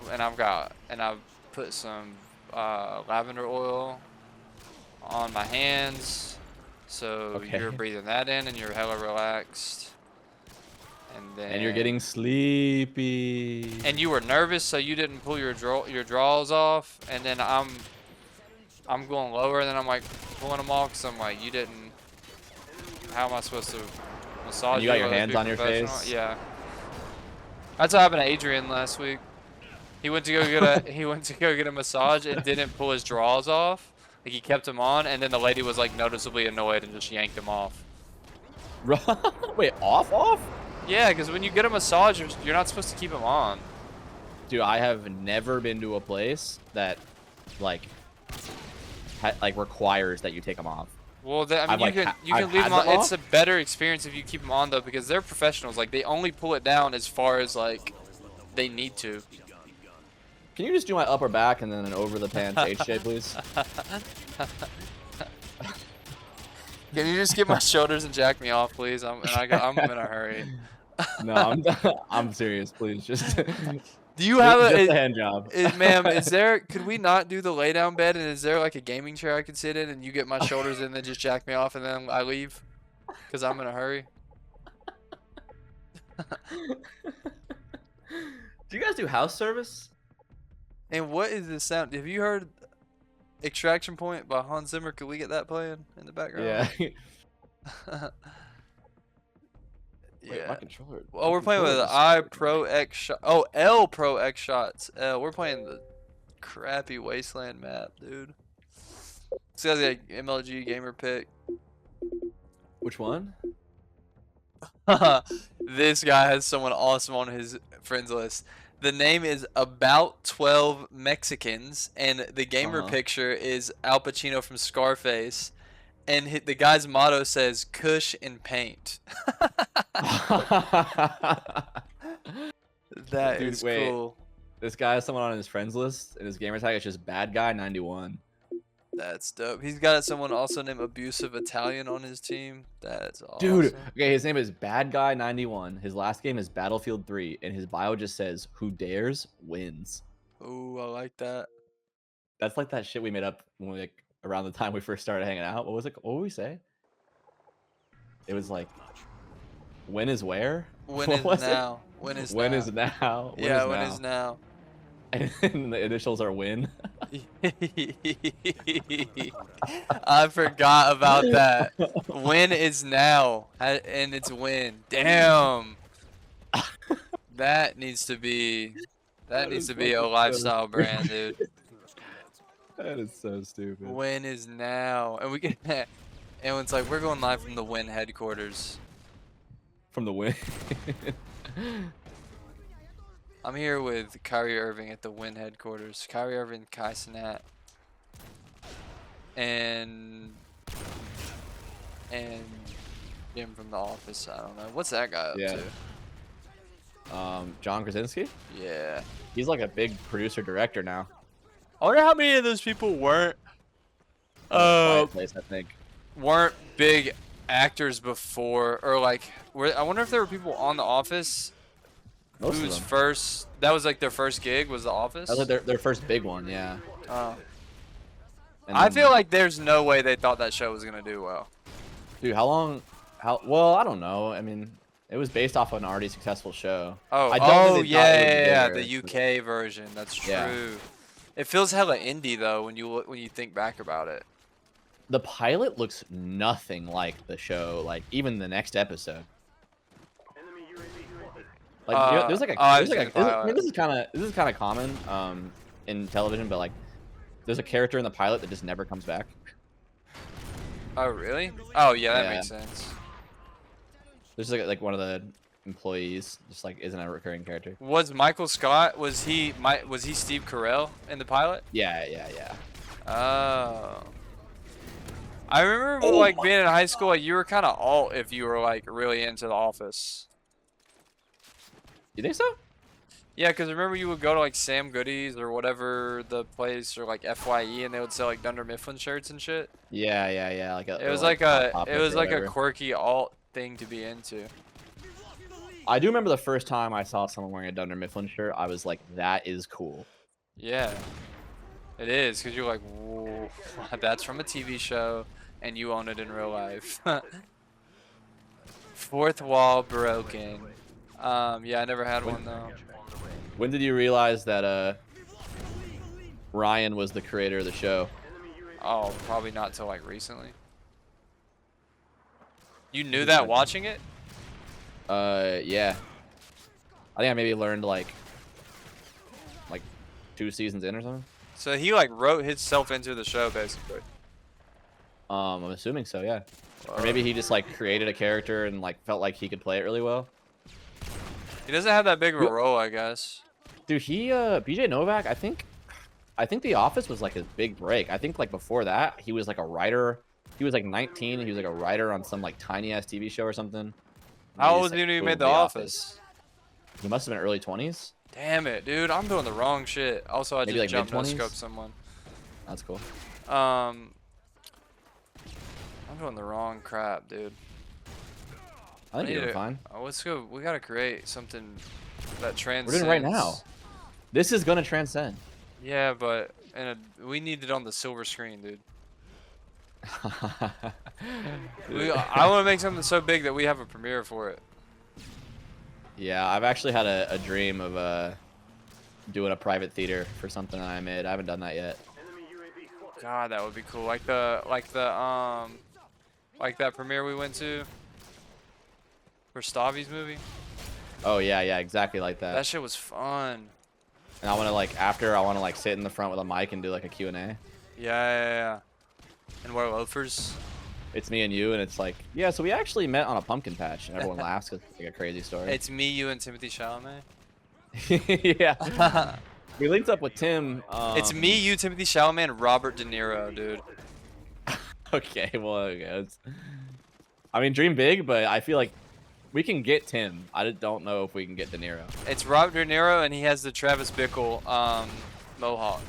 put some lavender oil on my hands, so you're breathing that in and you're hella relaxed. And you're getting sleepy. And you were nervous, so you didn't pull your drawers off. And then I'm going lower, and then I'm like pulling them off, because I'm like, you didn't. How am I supposed to massage you? You got your hands on your face. Yeah. That's what happened to Adrian last week. He went to go get a massage and didn't pull his drawers off. Like he kept them on, and then the lady was like noticeably annoyed and just yanked them off. Wait, off? Yeah, because when you get a massage, you're not supposed to keep them on. Dude, I have never been to a place that like requires that you take them off. Well, I mean, I've, like, you can I've leave had them on. them It's a off. better experience if you keep them on though, because they're professionals. Like they only pull it down as far as like they need to. Can you just do my upper back and then an over the pants H shape, please? Can you just get my shoulders and jack me off, please? I'm in a hurry. No, I'm serious. Please, just Do you have just a, a hand job. ma'am? Is there? Could we not do the lay down bed? And is there like a gaming chair I could sit in, and you get my shoulders in, and then just jack me off, and then I leave, cause I'm in a hurry. Do you guys do house service? And what is this sound? Have you heard Extraction Point by Hans Zimmer? Could we get that playing in the background? Yeah. Wait, my Yeah. controller. Oh, we're playing with the I Pro X shot. Oh, L Pro X shots. We're playing the crappy Wasteland map, dude. This guy's got an MLG gamer pick. Which one? This guy has someone awesome on his friends list. The name is About 12 Mexicans, and the gamer picture is Al Pacino from Scarface. And the guy's motto says "Kush and paint." That Dude, is wait. cool. This guy has someone on his friends list, and his gamer tag is just bad guy 91. That's dope. He's got someone also named Abusive Italian on his team. That's awesome. Dude, okay, his name is Bad Guy 91. His last game is Battlefield 3, and his bio just says, "Who dares wins." Ooh, I like that. That's like that shit we made up when we, like, around the time we first started hanging out. What was it? What would we say? It was like, "When is where?" When What is was it? now? When is When now? is now? When Yeah, is when now? is now? And the initials are win. I forgot about that. When is now? And it's when. Damn. That needs to be a lifestyle brand, dude. That is so stupid. When is now? And we can and it's like we're going live from the Win headquarters. From the win. I'm here with Kyrie Irving at the Win headquarters. Kyrie Irving, Kai Cenat, and Jim from The Office. I don't know. What's that guy up to? John Krasinski? Yeah. He's like a big producer director now. I wonder how many of those people weren't Quiet Place, I think. weren't big actors before, or like I wonder if there were people on The Office Most of whose them. first that was like their first gig was The Office. That was like their first big one, yeah. Oh. And I then- feel like there's no way they thought that show was gonna do well. Dude, how long? Well, I don't know. I mean, it was based off of an already successful show. Oh, I don't think they thought it would yeah, be the bigger. UK version. That's true. Yeah. It feels hella indie though when you think back about it. The pilot looks nothing like the show. Like even the next episode. Like you know, there's like a, I've there's like seen the a I mean, pilot. this is kind of common in television, but like there's a character in the pilot that just never comes back. Oh really? Oh yeah, that Yeah. makes sense. There's like one of the employees just like isn't a recurring character. Was Michael Scott? Was he Steve Carell in the pilot? Yeah. Oh. I remember like being in high school, like you were kind of alt if you were like really into The Office. You think so? Yeah, because remember you would go to like Sam Goody's or whatever the place, or like FYE, and they would sell like Dunder Mifflin shirts and shit. Yeah. Like It was or, like Pop it Up was or like a whatever. quirky alt thing to be into. I do remember the first time I saw someone wearing a Dunder Mifflin shirt. I was like, that is cool. Yeah, it is, because you're like, whoa, that's from a TV show, and you own it in real life. Fourth wall broken. Yeah, I never had one though. When did you realize that Ryan was the creator of the show? Oh, probably not till like recently. You knew that watching it? Yeah. I think I maybe learned like 2 seasons in or something. So he like wrote himself into the show basically. I'm assuming so, yeah. Or maybe he just like created a character and like felt like he could play it really well. He doesn't have that big of a role, I guess. Dude, BJ Novak, I think The Office was like his big break. I think like before that, he was like a writer He was like 19. He was like a writer on some like tiny ass TV show or something. How old just, was he like, when he blew made The The Office? He must have been early 20s. Damn it, dude. I'm doing the wrong shit. Also, I Maybe just like jumped no mid-20s? scope someone. That's cool. I'm doing the wrong crap, dude. I think you're need doing to- fine. Let's go. We gotta create something that transcends. We're doing it right now. This is gonna transcend. Yeah, but we need it on the silver screen, dude. I want to make something so big that we have a premiere for it. Yeah, I've actually had a dream of doing a private theater for something that I made. I haven't done that yet. God, that would be cool. Like that premiere we went to for Stavi's movie. Oh yeah, exactly like that. That shit was fun. And I want to I want to like sit in the front with a mic and do like a Q&A. Yeah. And wear loafers. It's me and you, and it's like, yeah, so we actually met on a pumpkin patch, and everyone laughs because it's like a crazy story. It's me, you, and Timothy Chalamet. Yeah. We linked up with Tim. It's me, you, Timothy Chalamet, and Robert De Niro, dude. Okay, well, I mean, dream big, but I feel like we can get Tim. I just don't know if we can get De Niro. It's Robert De Niro, and he has the Travis Bickle mohawk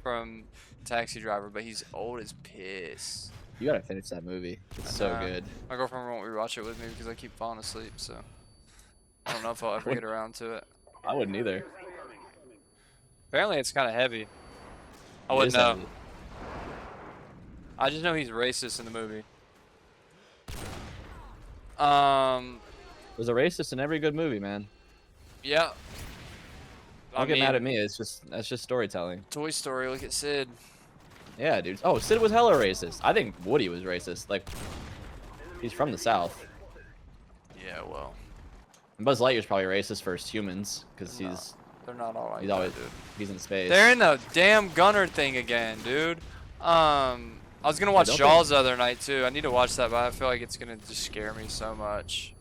from Taxi Driver, but he's old as piss. You gotta finish that movie. It's so good. My girlfriend won't rewatch it with me because I keep falling asleep, so I don't know if I'll ever get around to it. I wouldn't either. Apparently, it's kind of heavy. I It wouldn't is know. heavy. I just know he's racist in the movie. There's a racist in every good movie, man. Yeah. Don't get mad at me. That's just storytelling. Toy Story, look at Sid. Yeah, dude. Oh, Sid was hella racist. I think Woody was racist. Like, he's from the South. Yeah, well. And Buzz Lightyear's probably racist first humans because They're not all like he's that, always dude. he's in space. They're in the damn gunner thing again, dude. I was gonna watch don't Jaws the other night too. I need to watch that, but I feel like it's gonna just scare me so much.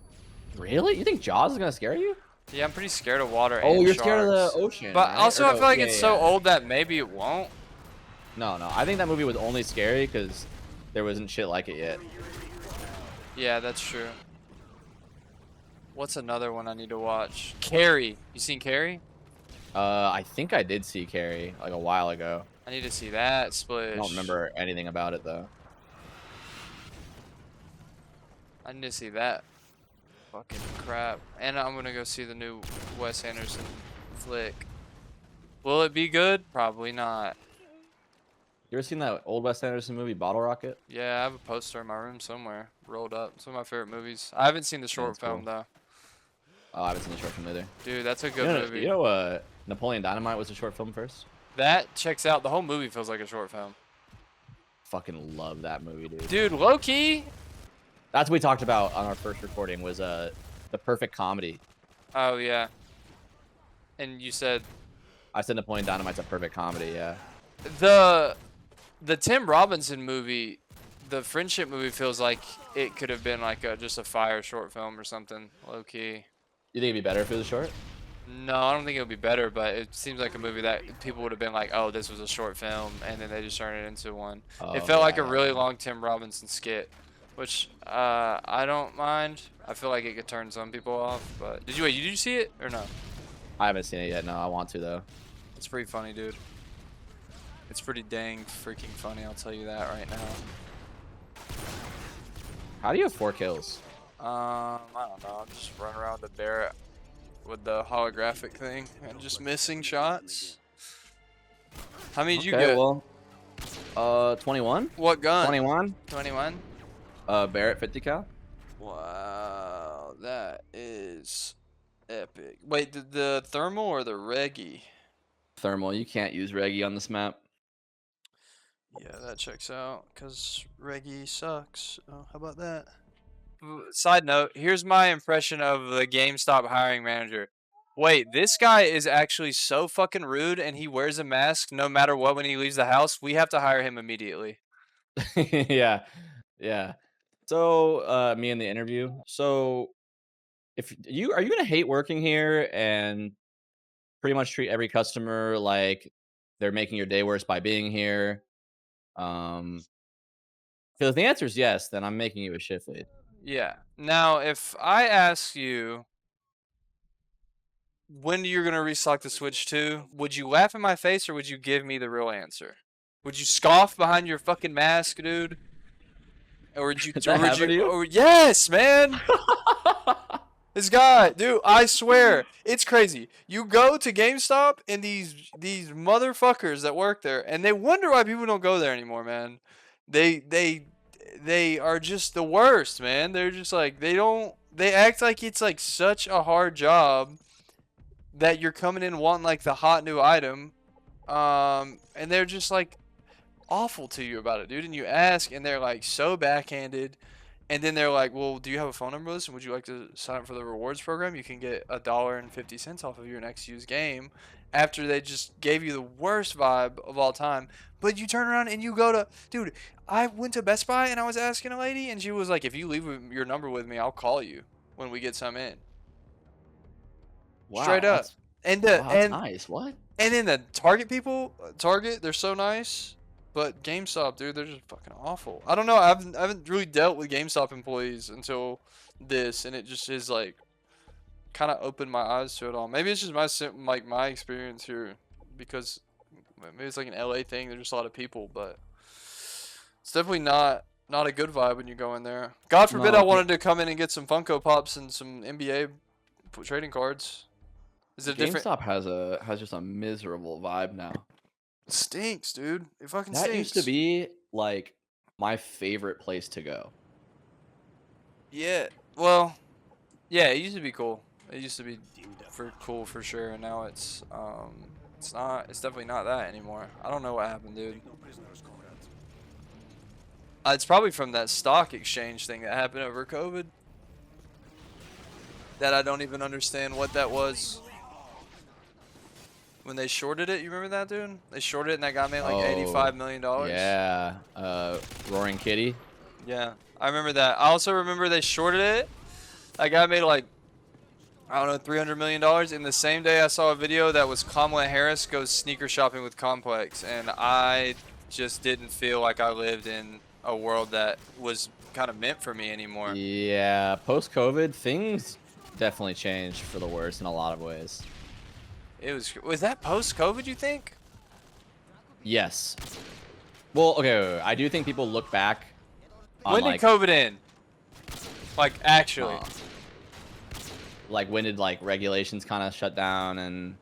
Really? You think Jaws is gonna scare you? Yeah, I'm pretty scared of water. Oh, and you're scared of sharks. the ocean. But right? also, Or I no, feel like yeah, it's so yeah. old that maybe it won't. No. I think that movie was only scary because there wasn't shit like it yet. Yeah, that's true. What's another one I need to watch? Carrie. You seen Carrie? I think I did see Carrie like a while ago. I need to see that. Splish. I don't remember anything about it though. I need to see that. Fucking crap. And I'm gonna go see the new Wes Anderson flick. Will it be good? Probably not. You ever seen that old Wes Anderson movie, Bottle Rocket? Yeah, I have a poster in my room somewhere, rolled up. It's one of my favorite movies. I haven't seen the short That's film cool. though. Oh, I haven't seen the short film either. Dude, that's a good movie. You know, Napoleon Dynamite was a short film first. That checks out. The whole movie feels like a short film. Fucking love that movie, dude. Dude, low key. That's what we talked about on our first recording was the perfect comedy. Oh yeah. And you said I said Napoleon Dynamite's a perfect comedy, yeah. the Tim Robinson movie, the friendship movie feels like it could have been like just a fire short film or something, low key. You think it'd be better if it was short? No, I don't think it would be better, but it seems like a movie that people would have been like, oh, this was a short film, and then they just turned it into one. Oh, It felt like a yeah. really long Tim Robinson skit, which I don't mind. I feel like it could turn some people off, but did you see it or no? I haven't seen it yet. No, I want to though. It's pretty funny, dude. It's pretty dang freaking funny, I'll tell you that right now. How do you have 4 kills? I don't know. I'm just running around the Barrett with the holographic thing and just missing shots. How many did you get? Well, 21. What gun? 21. 21? Barrett 50 cal. Wow, that is epic. Wait, the thermal or the reggie? Thermal. You can't use Reggie on this map. Yeah, that checks out because reggie sucks. Oh, how about that? Side note, here's my impression of the GameStop hiring manager. Wait, this guy is actually so fucking rude and he wears a mask no matter what when he leaves the house. We have to hire him immediately. Yeah. So, me in the interview. So, are you gonna hate working here and pretty much treat every customer like they're making your day worse by being here? If the answer is yes, then I'm making you a shift lead. Yeah. Now, if I ask you when you're gonna restock the Switch 2, would you laugh in my face or would you give me the real answer? Would you scoff behind your fucking mask, dude? Or would you? Did that happen to you? Or yes, man. This guy, dude, I swear, it's crazy. You go to GameStop and these motherfuckers that work there, and they wonder why people don't go there anymore, man. They are just the worst, man. They're just like they act like it's like such a hard job that you're coming in wanting like the hot new item, and they're just like awful to you about it, dude. And you ask, and they're like so backhanded. And then they're like, well, do you have a phone number list? And would you like to sign up for the rewards program? You can get $1.50 off of your next used game after they just gave you the worst vibe of all time. But you turn around and you go to, dude, I went to Best Buy and I was asking a lady and she was like, if you leave your number with me, I'll call you when we get some in. Wow, Straight up. That's nice. What? And then the Target people, Target, they're so nice. But GameStop, dude, they're just fucking awful. I don't know. I haven't really dealt with GameStop employees until this, and it just is like kind of opened my eyes to it all. Maybe it's just my experience here, because maybe it's like an LA thing. There's just a lot of people, but it's definitely not a good vibe when you go in there. God forbid I wanted to come in and get some Funko Pops and some NBA trading cards. Is it different? GameStop has just a miserable vibe now. It stinks, dude. It fucking That stinks. used to be like my favorite place to go. Yeah. Well, yeah, it used to be cool. It used to be cool for sure, and now it's not. It's definitely not that anymore. I don't know what happened, dude. It's probably from that stock exchange thing that happened over COVID. That I don't even understand what that was. When they shorted it, you remember that, dude? They shorted it and that guy made like $85 million. Yeah, Roaring Kitty. Yeah, I remember that. I also remember they shorted it. That guy made like, I don't know, $300 million. In the same day, I saw a video that was Kamala Harris goes sneaker shopping with Complex, and I just didn't feel like I lived in a world that was kind of meant for me anymore. Yeah, post-COVID, things definitely changed for the worse in a lot of ways. Was that post-COVID, you think? Yes. Well, okay, wait. I do think people look back on, when did COVID end? Like, actually. Like, when did, like, regulations kind of shut down and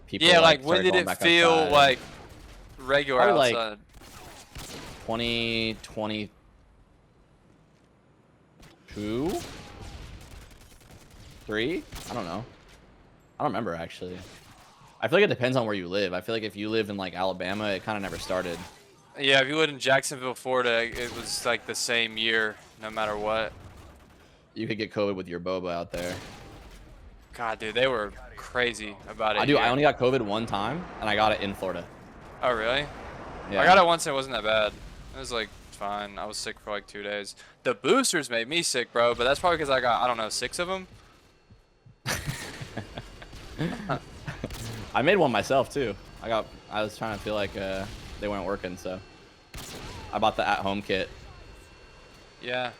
people, yeah, like when started did going it back feel outside? like regular Probably, outside? like, 2022? 3? I don't know. I don't remember, actually. I feel like it depends on where you live. I feel like if you live in, like, Alabama, it kind of never started. Yeah, if you lived in Jacksonville, Florida, it was like the same year, no matter what. You could get COVID with your boba out there. God, dude, they were crazy about it. I only got COVID one time, and I got it in Florida. Oh, really? Yeah. I got it once and it wasn't that bad. It was, like, fine. I was sick for, like, 2 days. The boosters made me sick, bro, but that's probably because I got, I don't know, 6 of them. I made one myself too. I was trying to feel like they weren't working, so I bought the at-home kit. Yeah.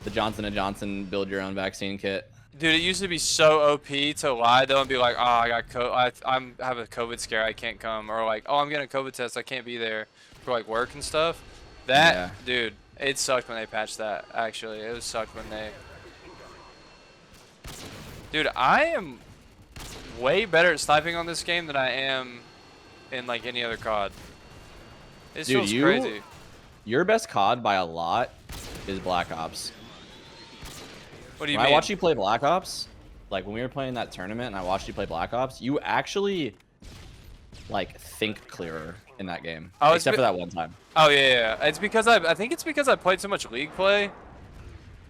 The Johnson & Johnson build your own vaccine kit. Dude, it used to be so OP to lie though and be like, oh, I got I have a COVID scare, I can't come, or like, oh, I'm getting a COVID test, I can't be there for like work and stuff. That, yeah. Dude, it sucked when they patched that. Actually, it was sucked when they. Dude, I am way better at sniping on this game than I am in like any other COD. It feels crazy. Your best COD by a lot is Black Ops. What do you mean? mean? I watched you play Black Ops, like when we were playing that tournament and I watched you play Black Ops, you actually like think clearer in that game. Oh, except for that one time. Oh yeah. It's because I think it's because I played so much League play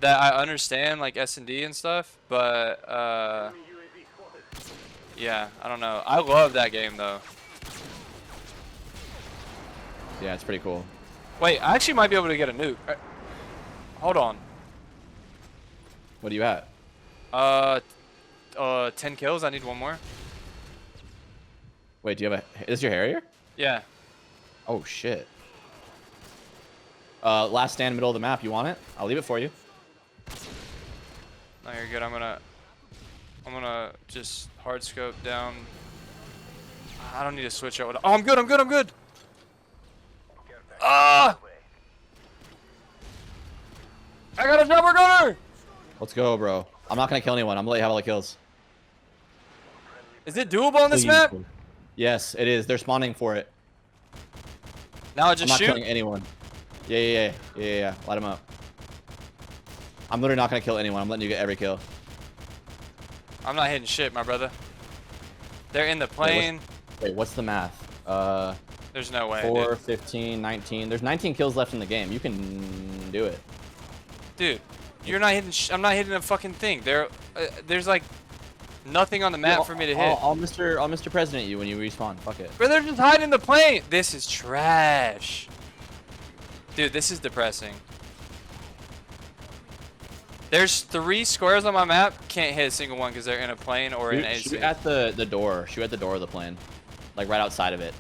that I understand like S&D and stuff, but yeah, I don't know. I love that game though. Yeah, it's pretty cool. Wait, I actually might be able to get a nuke. Hold on. What are you at? 10 kills. I need one more. Wait, do you have is this your Harrier? Yeah. Oh shit. Last stand, middle of the map. You want it? I'll leave it for you. No, you're good. I'm gonna just hard scope down. I don't need to switch out. Oh, I'm good. I'm good. I'm good. Ah! I got a jumper gunner. Let's go, bro. I'm not gonna kill anyone. I'm gonna let you have all the kills. Is it doable on this map? Yes, it is. They're spawning for it. Now I I'm just not shoot. killing anyone. Yeah. Light them up. I'm literally not gonna kill anyone. I'm letting you get every kill. I'm not hitting shit, my brother. They're in the plane. Wait, what's the math? There's no way. 4, Dude. 15, 19. There's 19 kills left in the game. You can do it. Dude, you're not hitting. I'm not hitting a fucking thing. There's like nothing on the map for me to hit. I'll Mr. President you when you respawn. Fuck it. Bro, they're just hiding in the plane. This is trash. Dude, this is depressing. There's 3 squares on my map. Can't hit a single one because they're in a plane or in AC. Shoot at the door. Shoot at the door of the plane. Like right outside of it.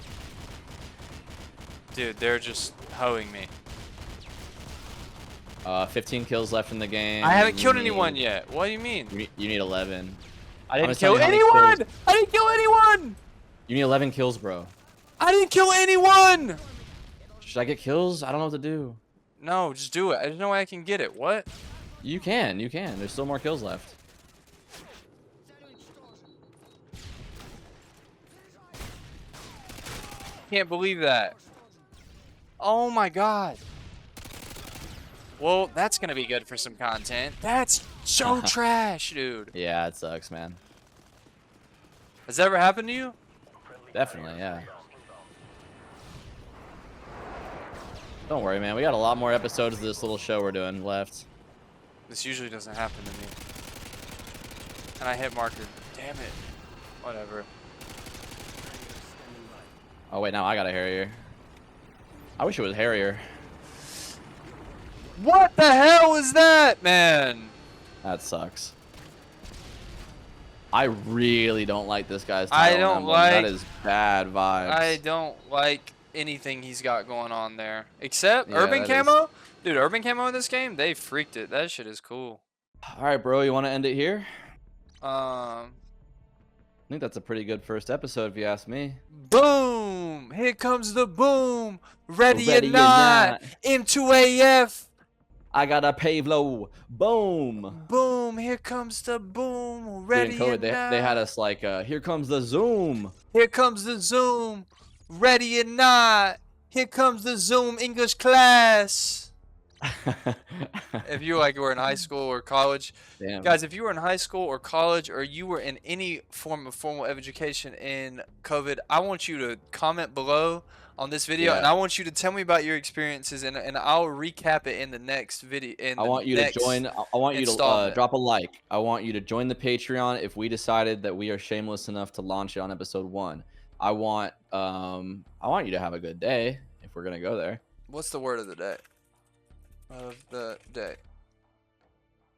Dude, they're just hoeing me. 15 kills left in the game. I haven't killed anyone yet. What do you mean? You need 11. I didn't kill anyone! I didn't kill anyone! You need 11 kills, bro. I didn't kill anyone! Should I get kills? I don't know what to do. No, just do it. There's no way I can get it. What? You can. There's still more kills left. Can't believe that. Oh my god. Well, that's gonna be good for some content. That's so trash, dude. Yeah, it sucks, man. Has that ever happened to you? Definitely, yeah. Don't worry, man. We got a lot more episodes of this little show we're doing left. This usually doesn't happen to me. And I hit marker. Damn it. Whatever. Oh, wait, now I got a Harrier. I wish it was Harrier. What the hell is that, man? That sucks. I really don't like this guy's I title don't emblem. like- That is bad vibes. I don't like anything he's got going on there. Except Yeah, urban that is- camo? Dude, urban camo in this game, they freaked it. That shit is cool. All right, bro. You want to end it here? Um, I think that's a pretty good first episode, if you ask me. boom! Here comes the boom! Ready, Ready or or not! not. M2AF! I got a Pavelo. Boom. Boom! Here comes the boom! Ready Dude, in or COVID, not! they had us like, here comes the Zoom. Here comes the Zoom! Ready or not! Here comes the Zoom English class! If you were in high school or college, Damn. guys, if you were in high school or college or you were in any form of formal education in COVID, I want you to comment below on this video, Yeah. and I want you to tell me about your experiences, and I'll recap it in the next video. I want you to join. I want you to installment. drop a like. I want you to join the Patreon if we decided that we are shameless enough to launch it on episode 1. I want you to have a good day if we're gonna go there. What's the word of the day?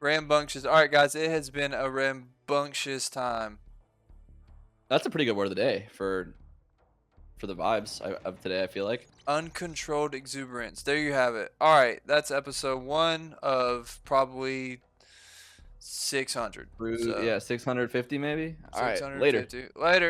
Rambunctious. All right, guys, it has been a rambunctious time. That's a pretty good word of the day for the vibes of today. I feel like. Uncontrolled exuberance. There you have it. All right, that's episode 1 of probably 600. So, Yeah, 650 maybe. All right, later. 650. Later.